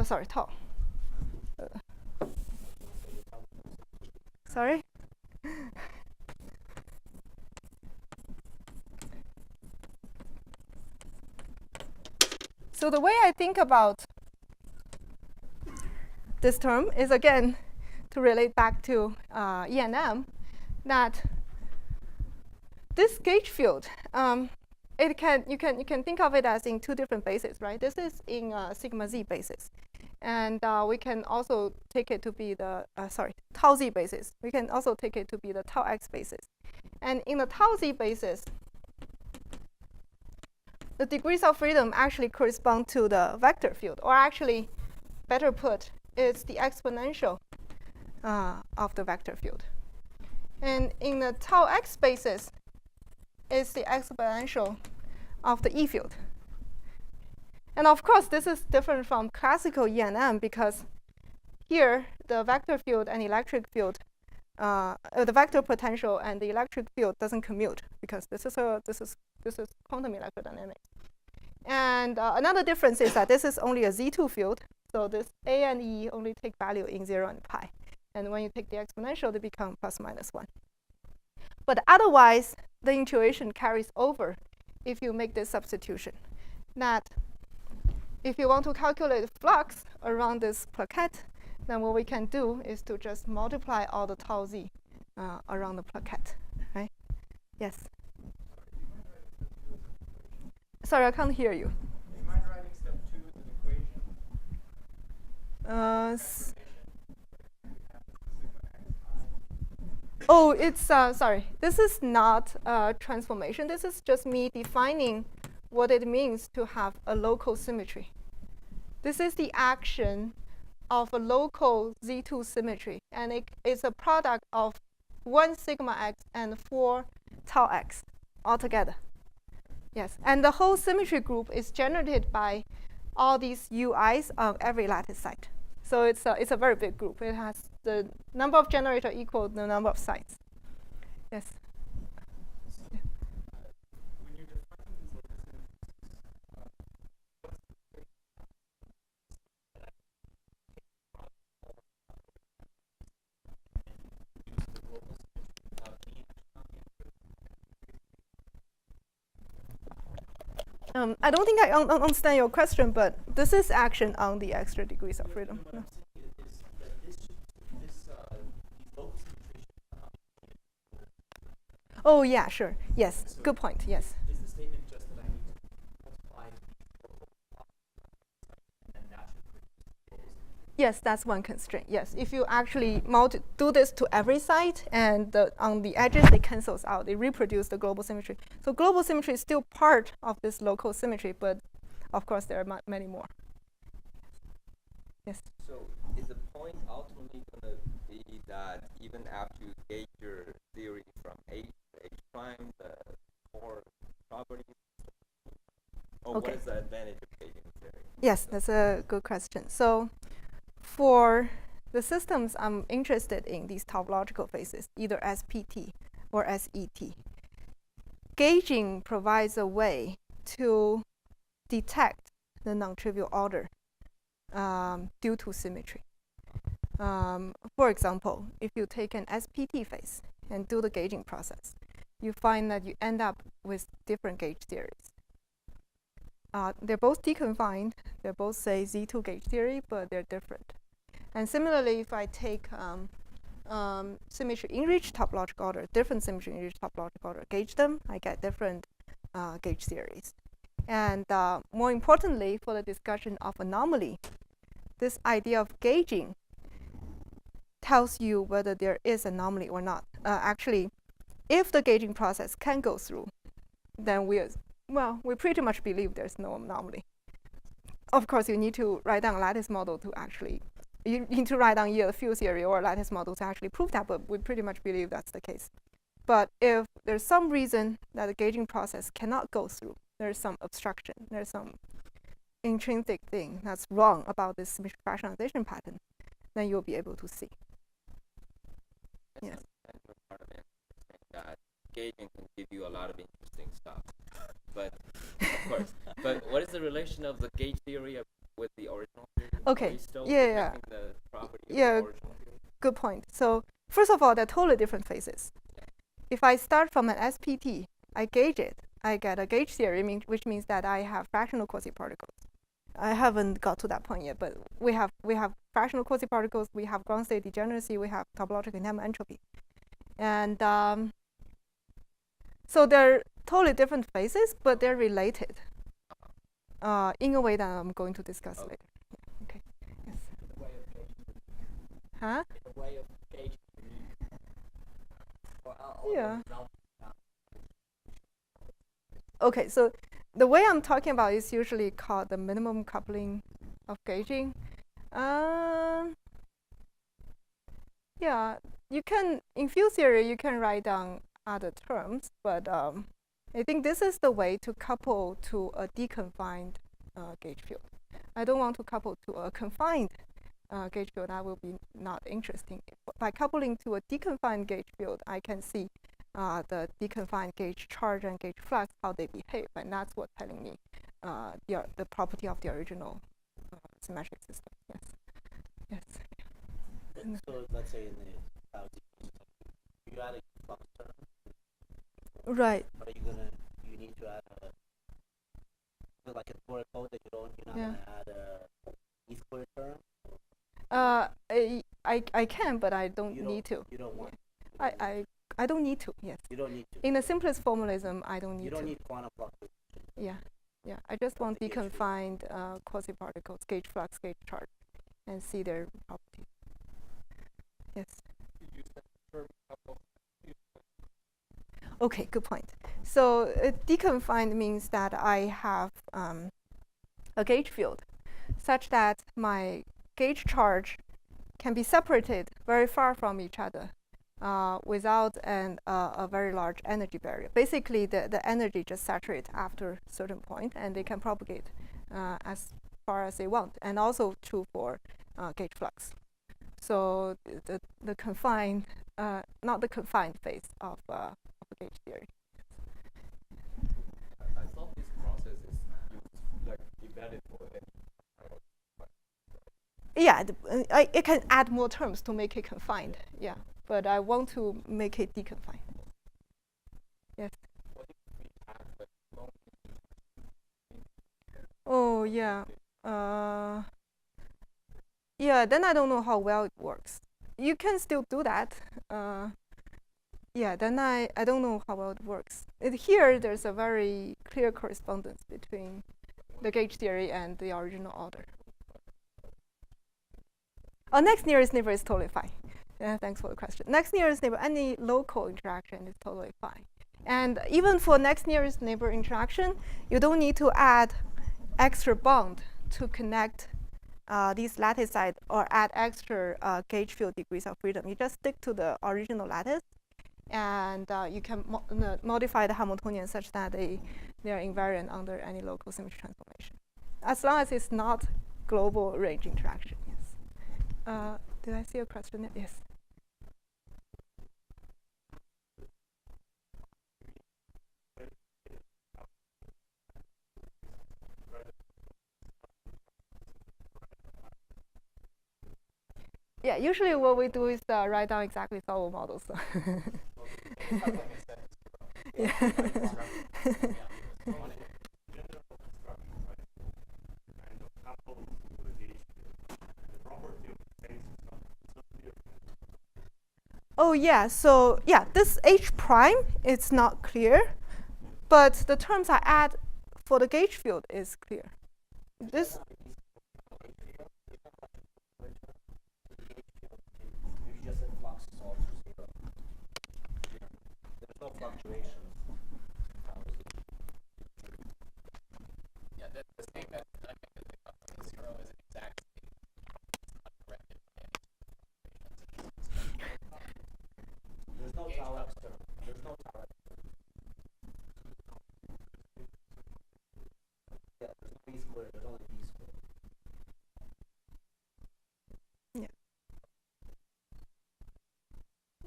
[SPEAKER 1] Sorry, tau. Sorry? So the way I think about this term is, again, to relate back to E&M, that this gauge field, you can think of it as in two different bases, right? This is in sigma z basis. And we can also take it to be the, tau z basis. We can also take it to be the tau x basis. And in the tau z basis, the degrees of freedom actually correspond to the vector field, or actually, better put, it's the exponential of the vector field. And in the tau x basis, it's the exponential of the E field. And of course, this is different from classical E&M, because here the vector field and electric field, the vector potential and the electric field doesn't commute, because this is quantum electrodynamics. And another difference is that this is only a Z2 field, so this A and E only take value in 0 and pi. And when you take the exponential, they become plus minus 1. But otherwise, the intuition carries over if you make this substitution, that if you want to calculate flux around this plaquette, then what we can do is to just multiply all the tau z around the plaquette, right? Yes? Sorry, I can't hear you.
[SPEAKER 5] Do you mind writing step 2 as an equation?
[SPEAKER 1] Oh, it's, sorry. This is not a transformation. This is just me defining what it means to have a local symmetry. This is the action of a local Z2 symmetry. And it is a product of 1 sigma x and 4 tau x altogether. Yes, and the whole symmetry group is generated by all these UIs on every lattice site. So it's a very big group. It has the number of generator equal the number of sites. Yes.
[SPEAKER 5] When you're defining these local
[SPEAKER 1] I don't think I understand your question, but this is action on the extra degrees of freedom. No. Oh, yeah, sure. Yes, so good point. Yes.
[SPEAKER 5] Is the statement just that I need to multiply and then that should produce?
[SPEAKER 1] Yes, that's one constraint. Yes, if you actually do this to every site, and on the edges it cancels out, they reproduce the global symmetry. So global symmetry is still part of this local symmetry, but of course there are many more. Yes.
[SPEAKER 2] So is the point ultimately going to be that even after you gauge your theory from H to H prime, the core properties? Or
[SPEAKER 1] Okay.
[SPEAKER 2] what is the advantage of gauging theory?
[SPEAKER 1] Yes, that's a good question. So for the systems I'm interested in, these topological phases, either SPT or SET, gauging provides a way to detect the non-trivial order due to symmetry. For example, if you take an SPT phase and do the gauging process, you find that you end up with different gauge theories. They're both deconfined. They're both, say, Z2 gauge theory, but they're different. And similarly, if I take symmetry enriched topological order, different symmetry enriched topological order, gauge them, I get different gauge theories. And more importantly, for the discussion of anomaly, this idea of gauging tells you whether there is anomaly or not. Actually, if the gauging process can go through, then we pretty much believe there's no anomaly. Of course, you need to write down a lattice model to actually, you need to write down either a field theory or a lattice model to actually prove that, but we pretty much believe that's the case. But if there's some reason that the gauging process cannot go through, there's some obstruction, there's some intrinsic thing that's wrong about this symmetric fractionalization pattern, then you'll be able to see. Yes.
[SPEAKER 2] Part of it, that gauging can give you a lot of interesting stuff, but of course. But what is the relation of the gauge theory with the original theory?
[SPEAKER 1] Okay.
[SPEAKER 2] Are you still
[SPEAKER 1] Yeah.
[SPEAKER 2] the property of
[SPEAKER 1] Yeah.
[SPEAKER 2] the original theory?
[SPEAKER 1] Good point. So first of all, they're totally different phases. If I start from an SPT, I gauge it, I get a gauge theory, which means that I have fractional quasi-particles. I haven't got to that point yet, but we have fractional quasi-particles, we have ground state degeneracy, we have topological entanglement entropy. And so they're totally different phases, but they're related in a way that I'm going to discuss later. Yeah. Okay. Yes.
[SPEAKER 6] The way of gauging.
[SPEAKER 1] Huh?
[SPEAKER 6] The way of gauging.
[SPEAKER 1] Yeah. Okay, so the way I'm talking about is usually called the minimum coupling of gauging. Yeah, you can, in field theory, you can write down other terms, but I think this is the way to couple to a deconfined gauge field. I don't want to couple to a confined gauge field. That will be not interesting. By coupling to a deconfined gauge field, I can see the deconfined gauge charge and gauge flux, how they behave, and that's what's telling me the property of the original symmetric system. Yes. Yes.
[SPEAKER 4] So let's say in the you add a flux term.
[SPEAKER 1] Right.
[SPEAKER 4] Are you need to add like a Toric code that you're not gonna add a E-squared term?
[SPEAKER 1] I can, but I don't need to.
[SPEAKER 4] You don't want.
[SPEAKER 1] I don't need to. Yes.
[SPEAKER 4] You don't need to.
[SPEAKER 1] In the simplest formalism, I don't need to.
[SPEAKER 4] You don't need quantum fluctuation.
[SPEAKER 1] Yeah. Yeah. I just want deconfined quasi-particles, gauge flux, gauge charge, and see their properties. Yes. Okay, good point. So deconfined means that I have a gauge field such that my gauge charge can be separated very far from each other without a very large energy barrier. Basically, the energy just saturates after a certain point, and they can propagate as far as they want. And also true for gauge flux. So the confined, not the confined phase of gauge theory.
[SPEAKER 2] I thought this process is used like embedded for it.
[SPEAKER 1] Yeah, it can add more terms to make it confined. Yeah, but I want to make it deconfined. Yes.
[SPEAKER 5] What if we have like long?
[SPEAKER 1] Oh yeah. Yeah, then I don't know how well it works. You can still do that. Yeah, then I don't know how well it works. Here, there's a very clear correspondence between the gauge theory and the original order. Next nearest neighbor is totally fine. Thanks for the question. Next nearest neighbor, any local interaction is totally fine. And even for next nearest neighbor interaction, you don't need to add extra bond to connect these lattice sites or add extra gauge field degrees of freedom. You just stick to the original lattice, and you can modify the Hamiltonian such that they are invariant under any local symmetry transformation, as long as it's not global range interaction. Yes. Did I see a question? Yes. Yeah, usually what we do is write down exactly solvable models. So. Yeah. Oh yeah, so yeah, this H prime is not clear, but the terms I add for the gauge field is clear. This.
[SPEAKER 4] There's no fluctuations.
[SPEAKER 5] Yeah, the same method I make that the constant 0 is exactly uncorrected by any situations.
[SPEAKER 4] There's no tau x term. There's no tau x term. Yeah, there's no b squared. There's only b squared.
[SPEAKER 1] Yeah.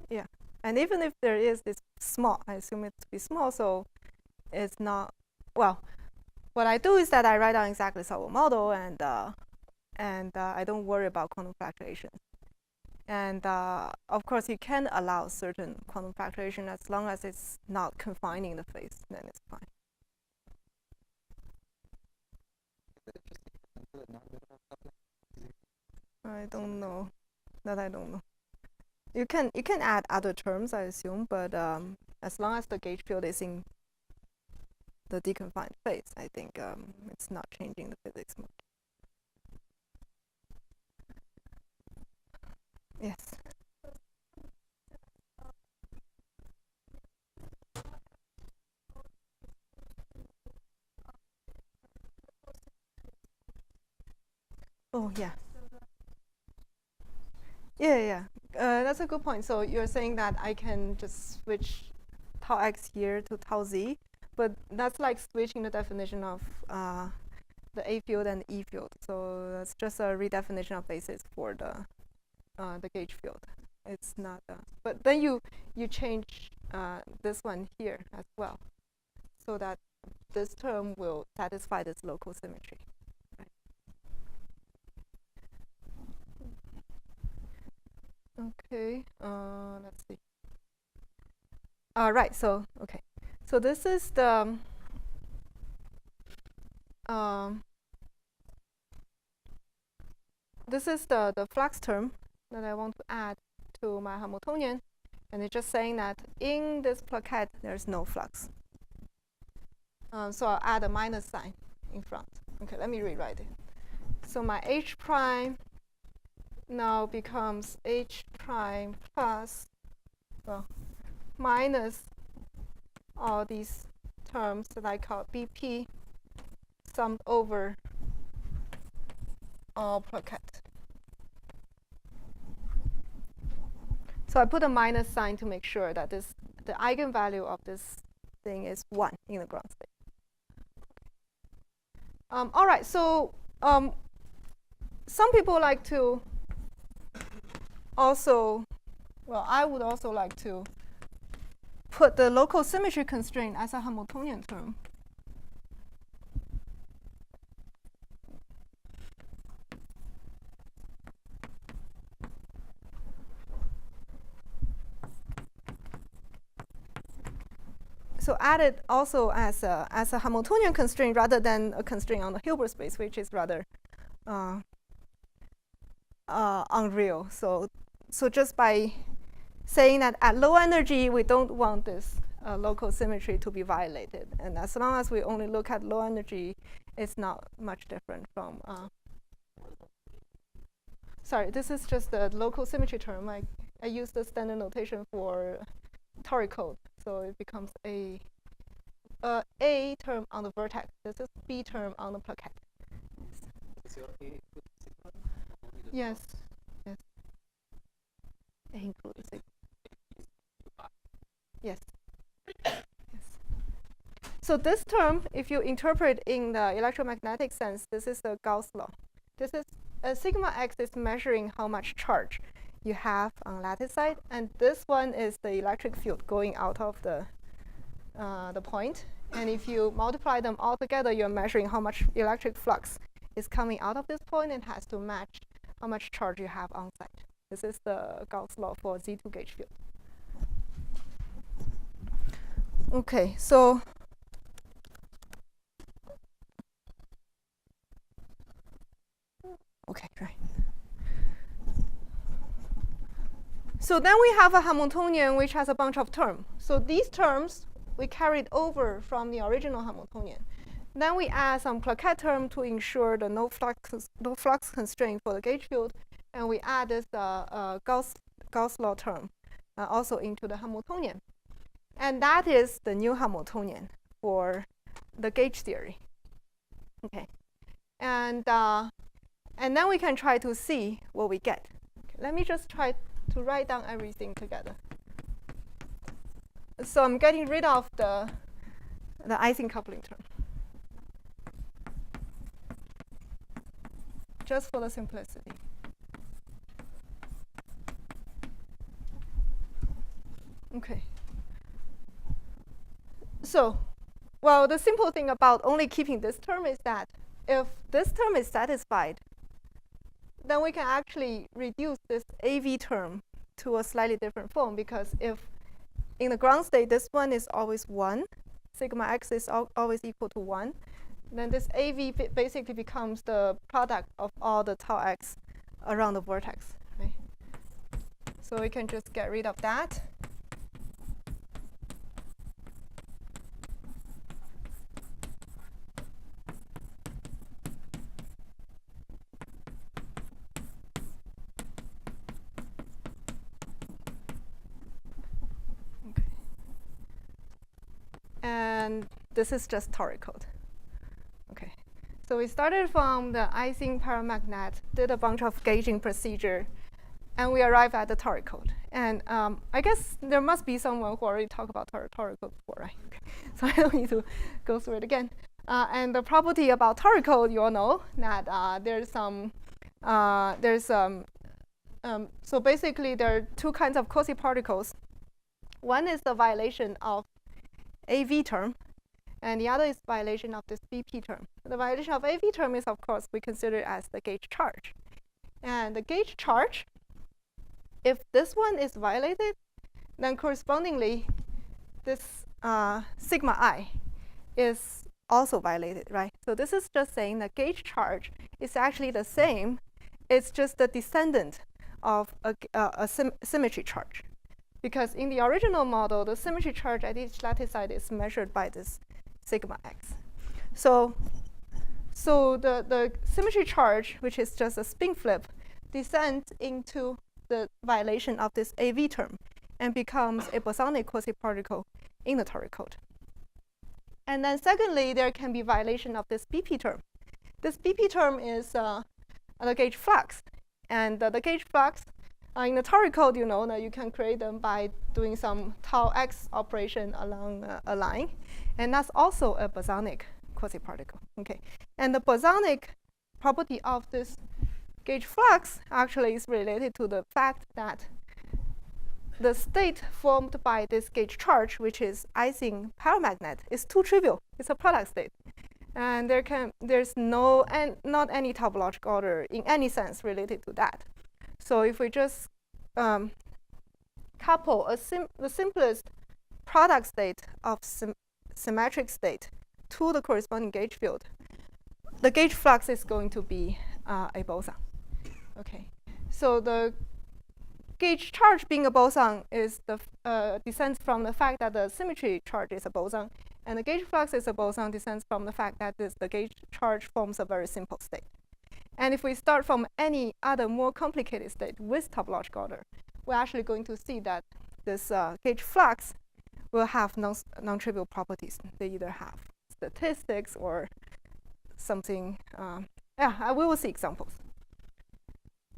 [SPEAKER 1] Yeah, and even if there is this small, I assume it to be small, so it's not, well, what I do is that I write down exactly solvable model, and I don't worry about quantum fluctuation. And of course, you can allow certain quantum fluctuation as long as it's not confining the phase, then it's fine. I don't know. That I don't know. You can add other terms, I assume, but as long as the gauge field is in the deconfined phase, I think it's not changing the physics much. Yes. Oh yeah. Yeah. That's a good point. So you're saying that I can just switch tau x here to tau z, but that's like switching the definition of the A field and E field. So that's just a redefinition of basis for the gauge field. It's not. But then you change this one here as well, so that this term will satisfy this local symmetry. Okay, let's see. Right, so, okay. So this is the, flux term that I want to add to my Hamiltonian. And it's just saying that in this plaquette, there's no flux. So I'll add a minus sign in front. Okay, let me rewrite it. So my H prime now becomes H prime plus, well, minus all these terms that I call BP summed over all plaquette. So I put a minus sign to make sure that the eigenvalue of this thing is 1 in the ground state. All right, so some people like to also, well, I would also like to put the local symmetry constraint as a Hamiltonian term. So add it also as a Hamiltonian constraint rather than a constraint on the Hilbert space, which is rather unreal. So just by saying that at low energy, we don't want this local symmetry to be violated. And as long as we only look at low energy, it's not much different from. Sorry, this is just the local symmetry term. I use the standard notation for toric code. So it becomes a term on the vertex. This is B term on the plaquette. Yes. Yes. It includes sigma. Yes. Yes. So this term, if you interpret in the electromagnetic sense, this is the Gauss law. This is sigma x is measuring how much charge you have on lattice side, and this one is the electric field going out of the point. And if you multiply them all together, you're measuring how much electric flux is coming out of this point and has to match how much charge you have on site. This is the Gauss law for Z2 gauge field. Okay, so right. So then we have a Hamiltonian which has a bunch of terms. So these terms we carried over from the original Hamiltonian. Then we add some Claquette term to ensure the no flux constraint for the gauge field, and we add this Gauss law term also into the Hamiltonian. And that is the new Hamiltonian for the gauge theory. Okay, and then we can try to see what we get. Okay, let me just try to write down everything together. So I'm getting rid of the Ising coupling term, just for the simplicity. Okay. So, well, the simple thing about only keeping this term is that if this term is satisfied, then we can actually reduce this AV term to a slightly different form, because if in the ground state this one is always 1, sigma x is always equal to 1, then this AV basically becomes the product of all the tau x around the vortex, right? So we can just get rid of that. And this is just toric code. Okay, so we started from the Ising paramagnet, did a bunch of gauging procedure, and we arrived at the toric code. And I guess there must be someone who already talked about toric code before, right? Okay. So I don't need to go through it again. And the property about toric code, you all know that so basically there are two kinds of quasi-particles. One is the violation of AV term, and the other is violation of this BP term. The violation of AV term is, of course, we consider it as the gauge charge. And the gauge charge, if this one is violated, then correspondingly, this sigma I is also violated, right? So this is just saying the gauge charge is actually the same. It's just the descendant of a symmetry charge. Because in the original model, the symmetry charge at each lattice side is measured by this sigma x. So the symmetry charge, which is just a spin flip, descends into the violation of this AV term and becomes a bosonic quasi-particle in the toric code. And then secondly, there can be violation of this BP term. This BP term is the gauge flux. And the gauge flux, in the toric code, you know that you can create them by doing some tau x operation along a line. And that's also a bosonic quasi-particle. Okay. And the bosonic property of this gauge flux actually is related to the fact that the state formed by this gauge charge, which is Ising paramagnet, is too trivial. It's a product state. And there's not any topological order in any sense related to that. So if we just couple the simplest product state of symmetric state to the corresponding gauge field, the gauge flux is going to be a boson. Okay, so the gauge charge being a boson is descends from the fact that the symmetry charge is a boson, and the gauge flux is a boson descends from the fact that the gauge charge forms a very simple state. And if we start from any other more complicated state with topological order, we're actually going to see that this gauge flux will have non-trivial properties. They either have statistics or something. We will see examples.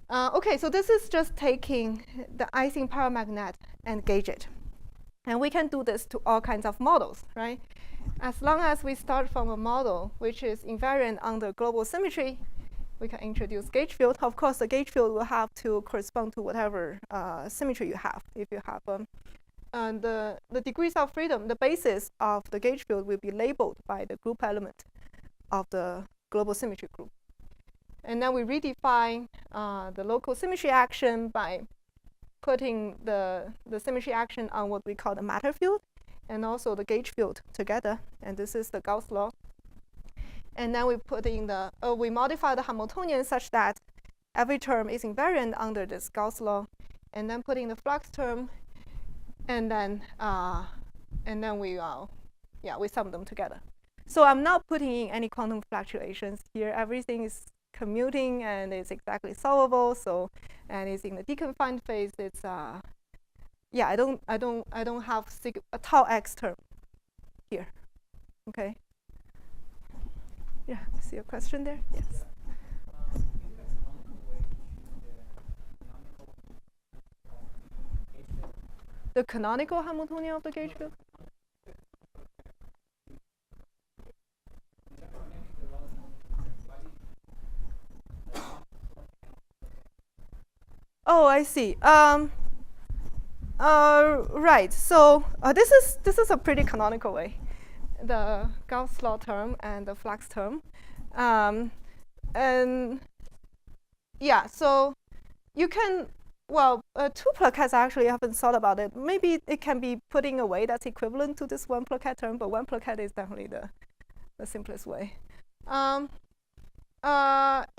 [SPEAKER 1] Okay, so this is just taking the Ising paramagnet and gauge it. And we can do this to all kinds of models, right? As long as we start from a model which is invariant under global symmetry, we can introduce gauge field. Of course, the gauge field will have to correspond to whatever symmetry you have. If you have the degrees of freedom, the basis of the gauge field will be labeled by the group element of the global symmetry group. And then we redefine the local symmetry action by putting the symmetry action on what we call the matter field and also the gauge field together. And this is the Gauss law. And then we put in the, we modify the Hamiltonian such that every term is invariant under this Gauss law. And then put in the flux term. And then we sum them together. So I'm not putting in any quantum fluctuations here. Everything is commuting and it's exactly solvable. So, and it's in the deconfined phase. It's I don't have a tau x term here. Okay. Yeah. See a question there? Yes. The canonical Hamiltonian of the gauge field? Oh, I see. Right. So this is a pretty canonical way, the Gauss law term and the flux term, and yeah. So you can two plaquettes actually haven't thought about it. Maybe it can be put in a way that's equivalent to this one plaquette term, but one plaquette is definitely the simplest way. You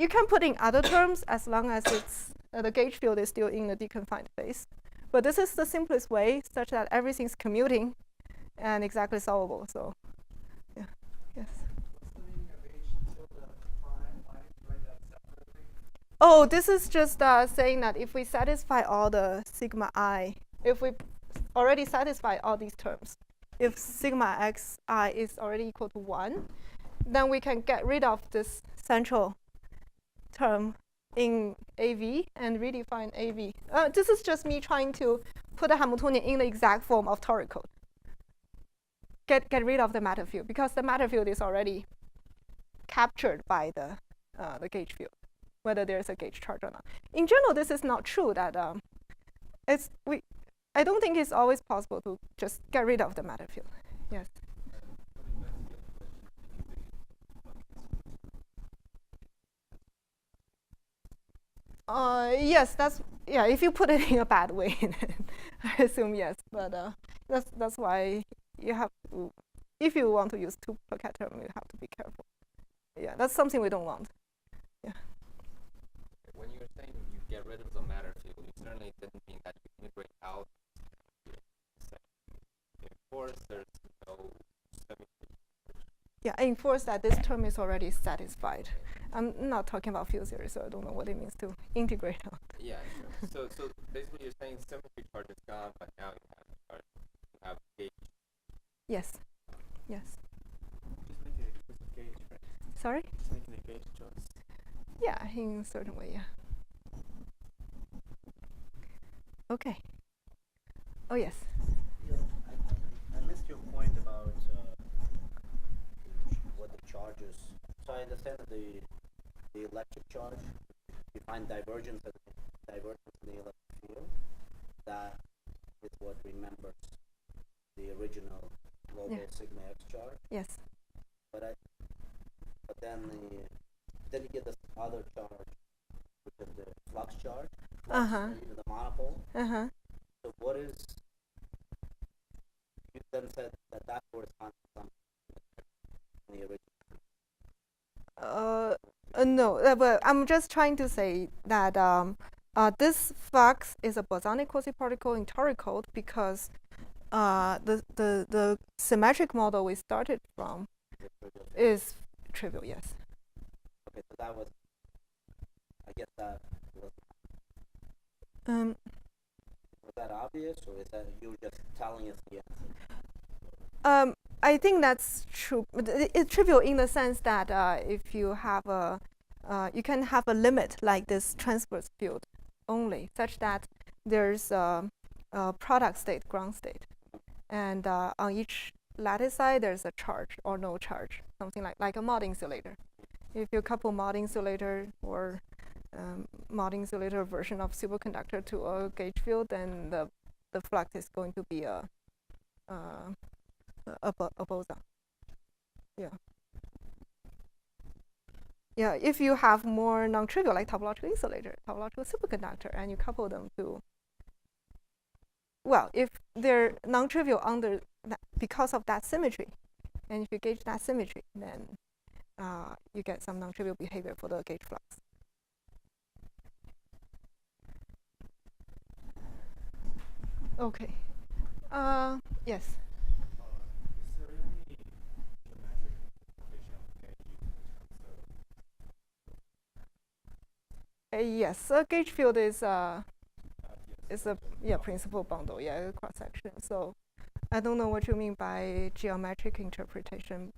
[SPEAKER 1] can put in other terms as long as it's the gauge field is still in the deconfined phase. But this is the simplest way, such that everything's commuting and exactly solvable. So, yeah, yes.
[SPEAKER 3] What's the meaning of H tilde prime? Why did you write that separately?
[SPEAKER 1] Oh, this is just saying that if we satisfy all the sigma I, if we already satisfy all these terms, if sigma xi is already equal to 1, then we can get rid of this central term in AV and redefine AV. This is just me trying to put a Hamiltonian in the exact form of toric code. Get rid of the matter field, because the matter field is already captured by the gauge field, whether there's a gauge charge or not. In general, this is not true. That I don't think it's always possible to just get rid of the matter field. Yes. Yes, if you put it in a bad way, then I assume yes. But that's why you have to, if you want to use two plaquette term, you have to be careful. Yeah, that's something we don't want. Yeah.
[SPEAKER 2] When you're saying you get rid of the matter field, you certainly didn't mean that you integrate out. Of course, there's no symmetry.
[SPEAKER 1] Yeah, I enforce that this term is already satisfied. I'm not talking about field theory, so I don't know what it means to integrate out.
[SPEAKER 2] Yeah, sure. So basically you're saying symmetry charge is gone, but now you have charge, you have gauge.
[SPEAKER 1] Yes. Yes.
[SPEAKER 6] Just make it explicit gauge, right?
[SPEAKER 1] Sorry?
[SPEAKER 6] Just making a gauge choice.
[SPEAKER 1] Yeah, in a certain way, yeah. Okay. Oh, yes.
[SPEAKER 4] Yeah, I missed your point about what the charges. So I understand that the electric charge, you find divergence in the electric field. That is what remembers the original global sigma x charge.
[SPEAKER 1] Yes.
[SPEAKER 4] But then you get this other charge, which is the flux charge. The monopole. So what is? You then said that corresponds to something in the original.
[SPEAKER 1] No, but I'm just trying to say that this flux is a bosonic quasi-particle in toric code because the symmetric model we started from is trivial, yes.
[SPEAKER 4] Okay, so that was, I guess that was that obvious, or is that you were just telling us the answer?
[SPEAKER 1] I think that's true. It's trivial in the sense that if you have you can have a limit like this transverse field only, such that there's a product state, ground state, and on each lattice side there's a charge or no charge, something like a Mott insulator. If you couple Mott insulator or Mott insulator version of superconductor to a gauge field, then the flux is going to be a boson. Yeah. yeah, if you have more non-trivial, like topological insulator, topological superconductor, and you couple them to, well, if they're non-trivial under that, because of that symmetry, and if you gauge that symmetry, then you get some non-trivial behavior for the gauge flux. Okay. Yes.
[SPEAKER 7] Is there any geometric interpretation of gauge in terms of
[SPEAKER 1] Yes, a gauge field is a principal bundle, a cross section. So I don't know what you mean by geometric interpretation.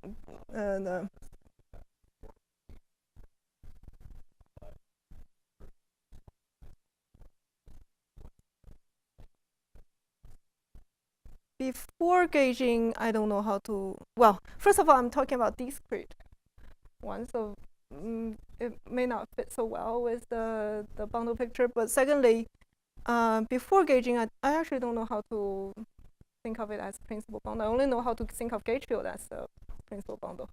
[SPEAKER 1] Before gauging, I don't know how to. Well, first of all, I'm talking about discrete one, so it may not fit so well with the bundle picture. But secondly, before gauging, I actually don't know how to think of it as principal bundle. I only know how to think of gauge field as a principal bundle.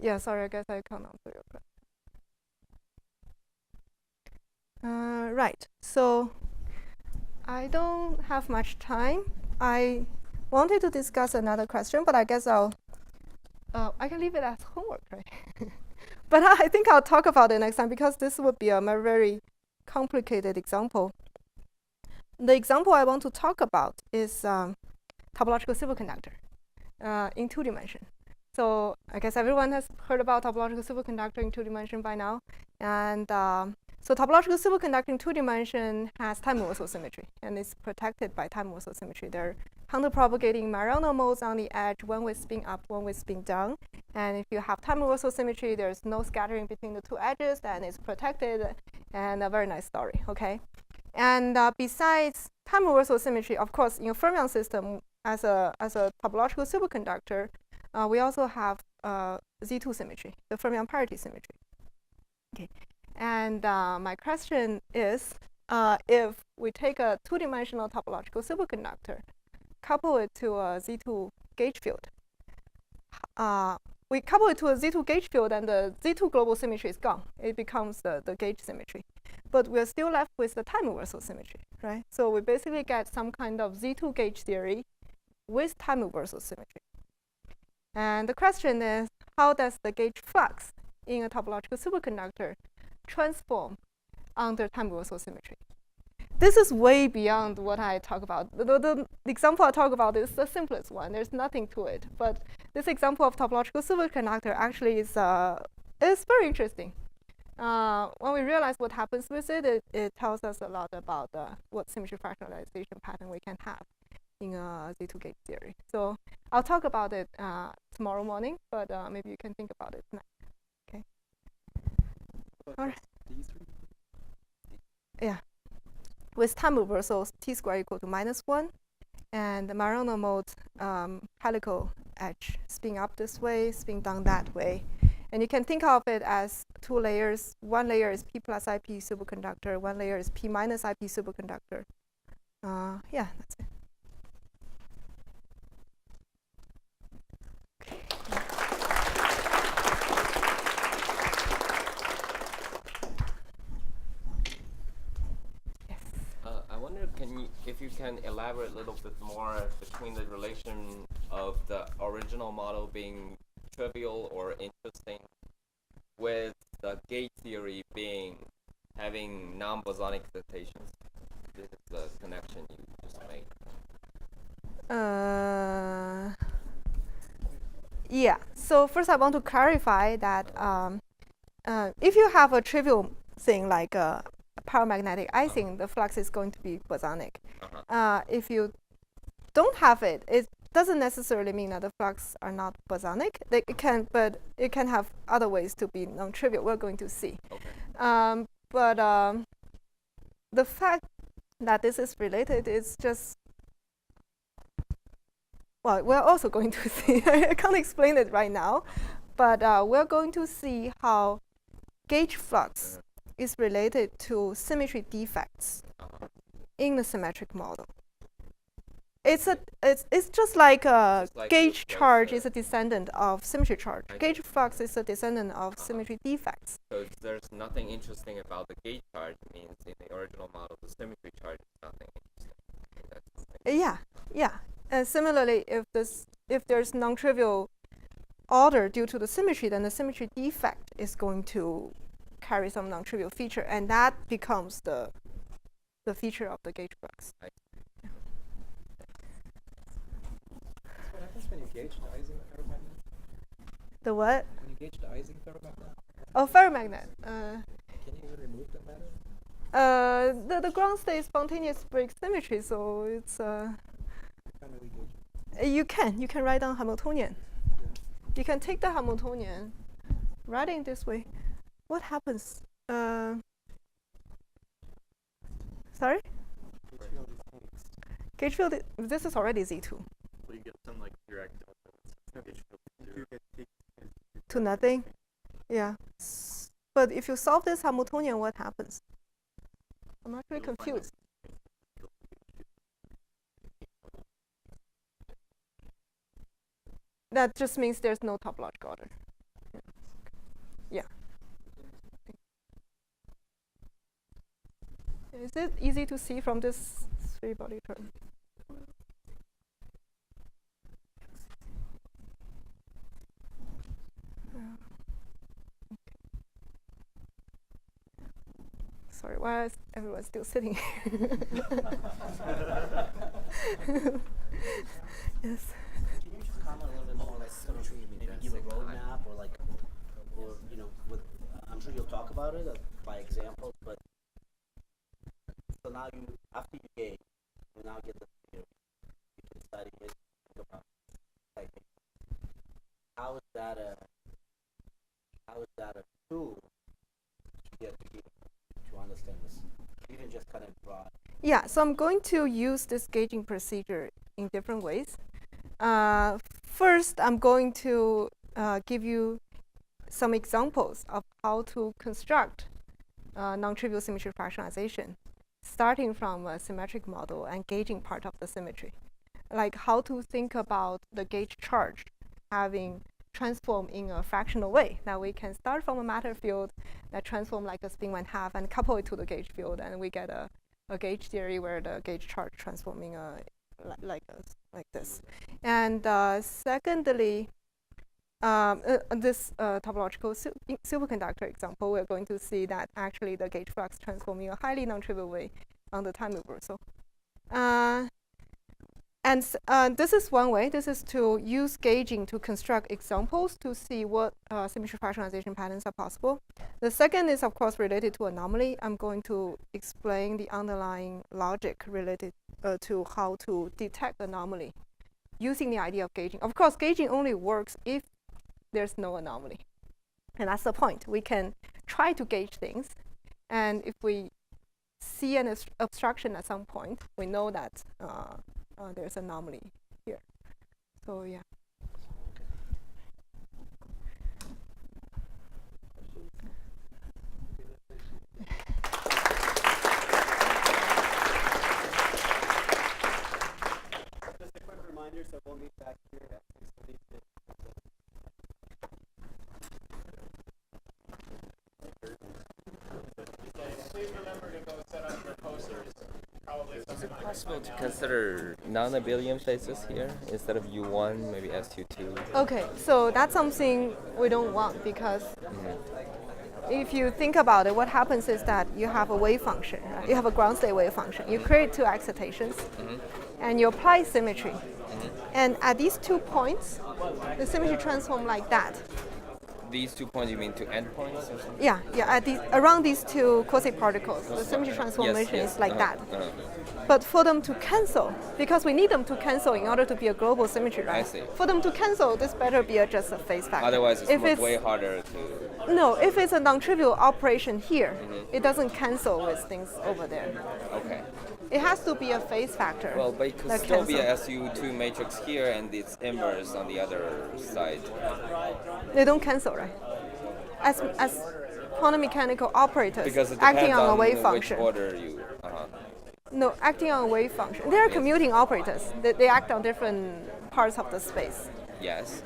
[SPEAKER 1] Yeah, sorry, I guess I can't answer your question. Right, so I don't have much time. I wanted to discuss another question, but I guess I can leave it as homework, right? But I think I'll talk about it next time because this would be a very complicated example. The example I want to talk about is topological superconductor in 2 dimensions. So I guess everyone has heard about topological superconductor in 2 dimensions by now. And so topological superconductor in 2 dimensions has time reversal symmetry, and it's protected by time reversal symmetry. There are counterpropagating Marano modes on the edge, one with spin up, one with spin down. And if you have time reversal symmetry, there's no scattering between the 2 edges, and it's protected, and a very nice story, okay? And besides time reversal symmetry, of course, in a fermion system, as a topological superconductor, we also have Z2 symmetry, the fermion parity symmetry. Okay, and my question is, if we take a 2-dimensional topological superconductor, couple it to a Z2 gauge field, we couple it to a Z2 gauge field, and the Z2 global symmetry is gone. It becomes the gauge symmetry. But we're still left with the time reversal symmetry, right? So we basically get some kind of Z2 gauge theory with time reversal symmetry. And the question is, how does the gauge flux in a topological superconductor transform under time reversal symmetry? This is way beyond what I talk about. The example I talk about is the simplest one. There's nothing to it. But this example of topological superconductor actually is very interesting. When we realize what happens with it, it tells us a lot about what symmetry fractionalization pattern we can have in a Z2 gauge theory. So I'll talk about it tomorrow morning, but maybe you can think about it tonight. Okay. All right. Yeah. With time reversals, t squared equal to -1, and the Marano mode helical edge spin up this way, spin down that way. And you can think of it as 2 layers. One layer is P plus IP superconductor. One layer is P minus IP superconductor. Yeah, that's it.
[SPEAKER 2] I wonder, if you can elaborate a little bit more between the relation of the original model being trivial or interesting with the gauge theory having non-bosonic excitations. This is the connection you just made.
[SPEAKER 1] Yeah. So first, I want to clarify that if you have a trivial thing like a paramagnetic icing, the flux is going to be bosonic. If you don't have it, it doesn't necessarily mean that the flux are not bosonic. But it can have other ways to be non-trivial. We're going to see.
[SPEAKER 2] Okay.
[SPEAKER 1] But the fact that this is related is just, well, we're also going to see. I can't explain it right now, but we're going to see how gauge flux is related to symmetry defects in the symmetric model. It's just like
[SPEAKER 2] Just like
[SPEAKER 1] gauge
[SPEAKER 2] the
[SPEAKER 1] charge
[SPEAKER 2] closer-
[SPEAKER 1] is a descendant of symmetry charge.
[SPEAKER 2] I see.
[SPEAKER 1] Gauge flux is a descendant of symmetry defects.
[SPEAKER 2] So there's nothing interesting about the gauge charge. Means in the original model, the symmetry charge is nothing interesting. That's something.
[SPEAKER 1] Yeah. And similarly, if there's non-trivial order due to the symmetry, then the symmetry defect is going to carry some non-trivial feature, and that becomes the feature of the gauge flux.
[SPEAKER 7] What happens when you gauge the Ising ferromagnet?
[SPEAKER 1] The what?
[SPEAKER 7] When you gauge the Ising ferromagnet,
[SPEAKER 1] Oh, ferromagnet.
[SPEAKER 7] can you remove the matter?
[SPEAKER 1] The ground state spontaneous break symmetry, so it's
[SPEAKER 7] How can we gauge it?
[SPEAKER 1] you can write down Hamiltonian. You can take the Hamiltonian, write it this way. What happens? Sorry? Gauge field. This is already Z2
[SPEAKER 8] So you get some like direct gauge field zero.
[SPEAKER 1] to nothing. Yeah. But if you solve this Hamiltonian, what happens? I'm actually
[SPEAKER 8] You'll find
[SPEAKER 1] confused. That just means there's no topological order. Yeah. Is it easy to see from this three-body term? Sorry, why is everyone still sitting here? Yes.
[SPEAKER 4] Can you just comment a little bit more, like sort of maybe give a roadmap or like, or with I'm sure you'll talk about it by examples, but so now you after you gauge, you now get the theory, you can study it, think about it. Like, how is that a tool to get to understand this? Even just kind of broad.
[SPEAKER 1] Yeah, so I'm going to use this gauging procedure in different ways. First, I'm going to give you some examples of how to construct non-trivial symmetry fractionalization, starting from a symmetric model and gauging part of the symmetry. Like how to think about the gauge charge having transform in a fractional way. Now we can start from a matter field that transform like a spin 1/2 and couple it to the gauge field, and we get a gauge theory where the gauge charge transforming like this. And secondly, this topological superconductor example, we're going to see that actually the gauge flux transforming in a highly non-trivial way on the time reversal. And this is one way. This is to use gauging to construct examples to see what symmetry fractionalization patterns are possible. The second is, of course, related to anomaly. I'm going to explain the underlying logic related to how to detect anomaly using the idea of gauging. Of course, gauging only works if there's no anomaly. And that's the point. We can try to gauge things. And if we see an obstruction at some point, we know that there's an anomaly here. So yeah.
[SPEAKER 3] Just a quick reminder, so we'll meet back here at 6:30.
[SPEAKER 5] Please remember to go set up your posters. Probably
[SPEAKER 2] Is
[SPEAKER 5] something
[SPEAKER 2] it
[SPEAKER 5] like
[SPEAKER 2] possible to consider non-abelian phases here instead of U1, maybe SU2?
[SPEAKER 1] Okay, so that's something we don't want because if you think about it, what happens is that you have a wave function, right? You have a ground state wave function. You create two excitations, and you apply symmetry. And at these 2 points, the symmetry transform like that.
[SPEAKER 2] These 2 points, you mean two endpoints or something?
[SPEAKER 1] Yeah. At around these two quasi-particles, the symmetry transformation
[SPEAKER 2] Yes,
[SPEAKER 1] is like that.
[SPEAKER 2] Uh-huh.
[SPEAKER 1] But for them to cancel, because we need them to cancel in order to be a global symmetry, right?
[SPEAKER 2] I see.
[SPEAKER 1] For them to cancel, this better be just a phase factor.
[SPEAKER 2] Otherwise, it's,
[SPEAKER 1] if
[SPEAKER 2] way harder to.
[SPEAKER 1] No, if it's a non-trivial operation here, it doesn't cancel with things over there.
[SPEAKER 2] Okay.
[SPEAKER 1] It has to be a phase factor.
[SPEAKER 2] Well, but it could
[SPEAKER 1] that
[SPEAKER 2] still be
[SPEAKER 1] cancel.
[SPEAKER 2] a SU2 matrix here and its inverse on the other side.
[SPEAKER 1] They don't cancel, right? As quantum mechanical operators
[SPEAKER 2] Because it
[SPEAKER 1] acting
[SPEAKER 2] depends
[SPEAKER 1] on a
[SPEAKER 2] on
[SPEAKER 1] wave
[SPEAKER 2] which
[SPEAKER 1] function.
[SPEAKER 2] order you.
[SPEAKER 1] No, acting on wave function. They are commuting operators. They act on different parts of the space,
[SPEAKER 2] Yes.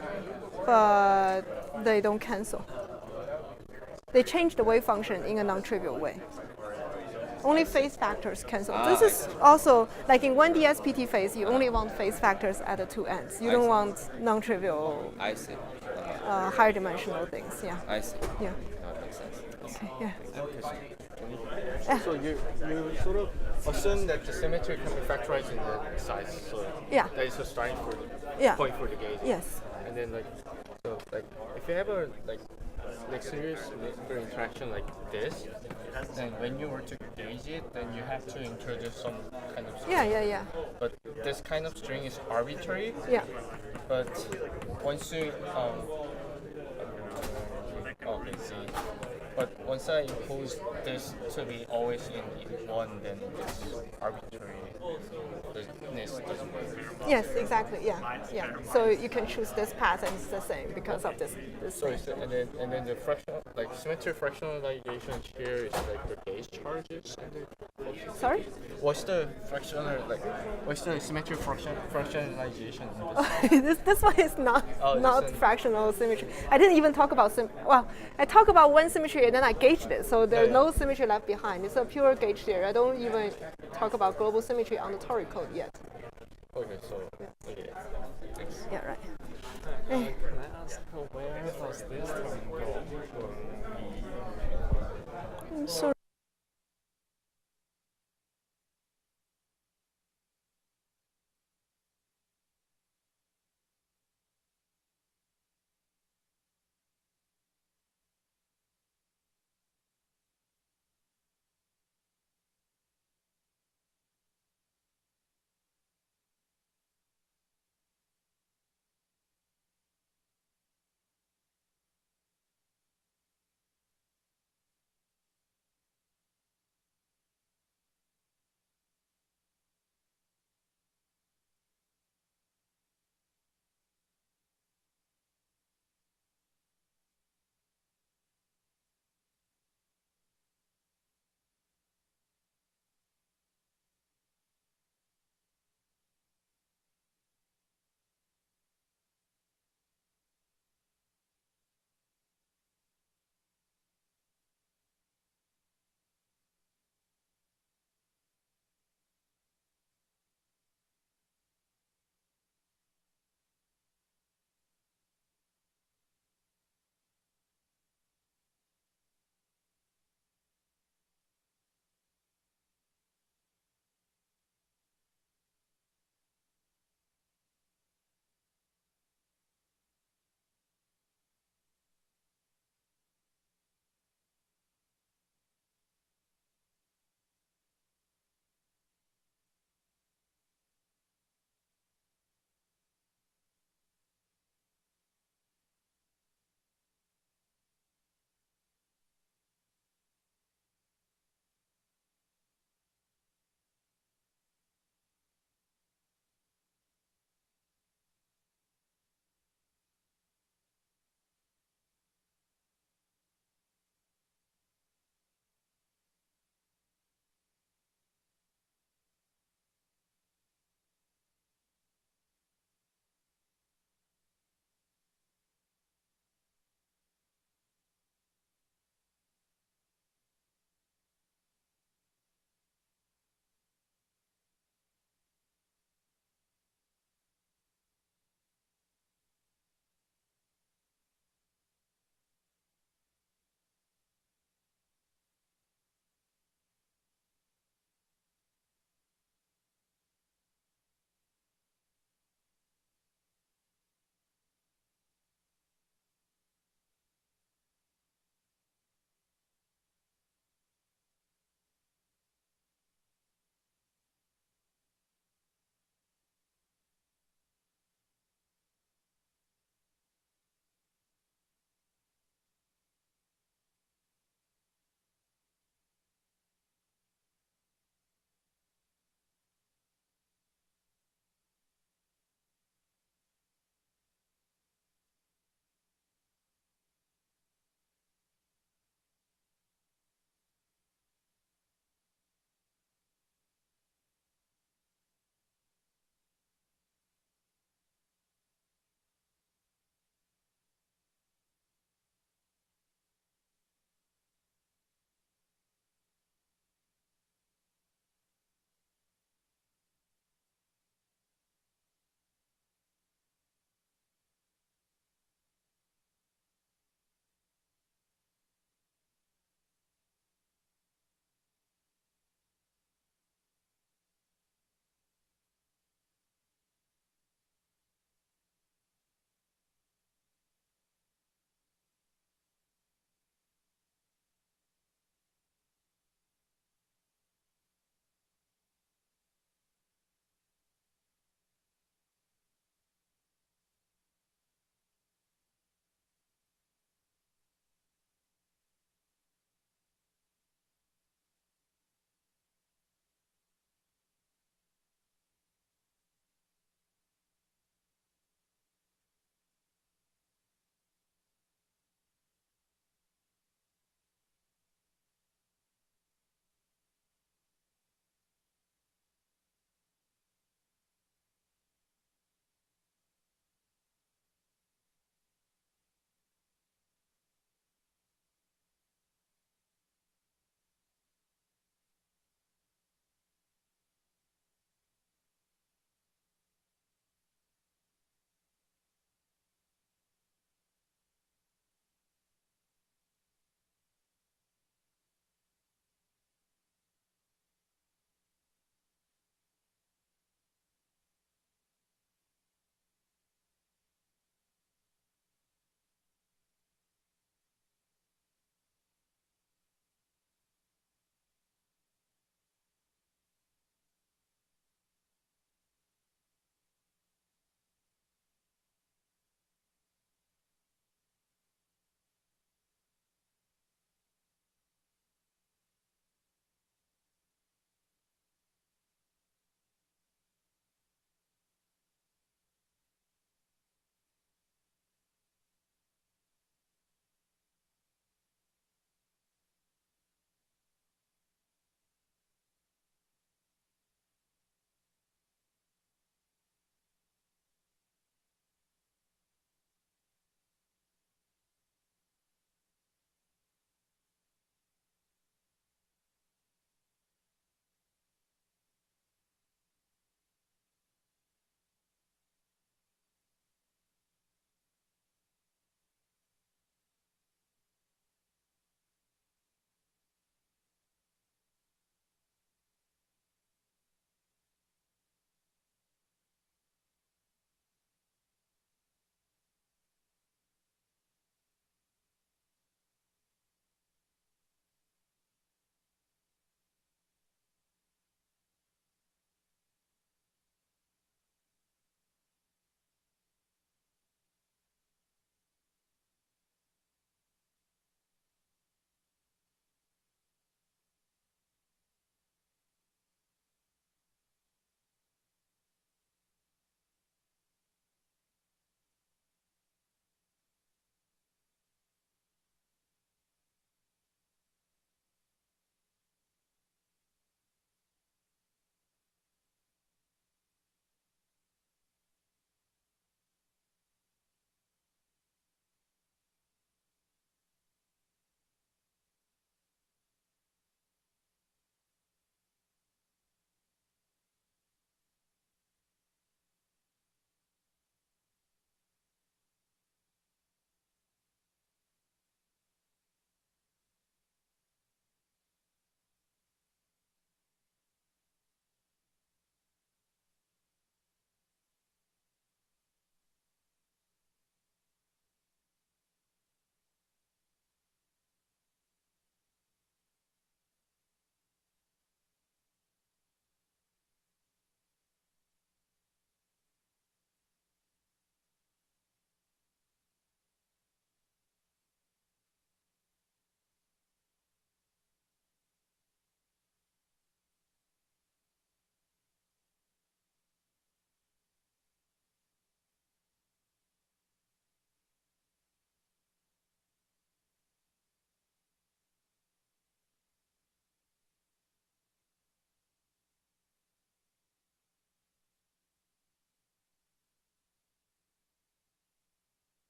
[SPEAKER 1] but they don't cancel. They change the wave function in a non-trivial way. Only phase factors cancel. This is also like in 1D SPT phase, you only want phase factors at the two ends. You don't want non-trivial,
[SPEAKER 2] I see.
[SPEAKER 1] higher dimensional things. Yeah.
[SPEAKER 2] I see.
[SPEAKER 1] Yeah.
[SPEAKER 2] That makes sense.
[SPEAKER 1] Okay. Yeah.
[SPEAKER 7] So you sort of assume that the symmetry can be factorized in the size. So
[SPEAKER 1] Yeah.
[SPEAKER 7] that is a starting for the
[SPEAKER 1] Yeah.
[SPEAKER 7] point for the gauge.
[SPEAKER 1] Yes.
[SPEAKER 7] And then if you have a serious linear interaction like this, then when you were to gauge it, then you have to introduce some kind of string.
[SPEAKER 1] Yeah.
[SPEAKER 7] But this kind of string is arbitrary.
[SPEAKER 1] Yeah.
[SPEAKER 7] But once you see. But once I impose this to be always in one, then this arbitrariness doesn't work.
[SPEAKER 1] Yes, exactly. Yeah. Yeah. So you can choose this path and it's the same because of this.
[SPEAKER 7] So and then the fractional symmetry fractionalization here is the gauge charges.
[SPEAKER 1] Sorry?
[SPEAKER 7] What's the symmetry fractionalization in this?
[SPEAKER 1] this one is not
[SPEAKER 7] this one-
[SPEAKER 1] fractional symmetry. I didn't even talk about I talk about one symmetry and then I gauged it, so there's no symmetry left behind. It's a pure gauge theory. I don't even talk about global symmetry on the toric code yet.
[SPEAKER 7] Okay, so okay. Thanks.
[SPEAKER 1] Yeah, right.
[SPEAKER 8] Can I ask where does this term go?
[SPEAKER 1] So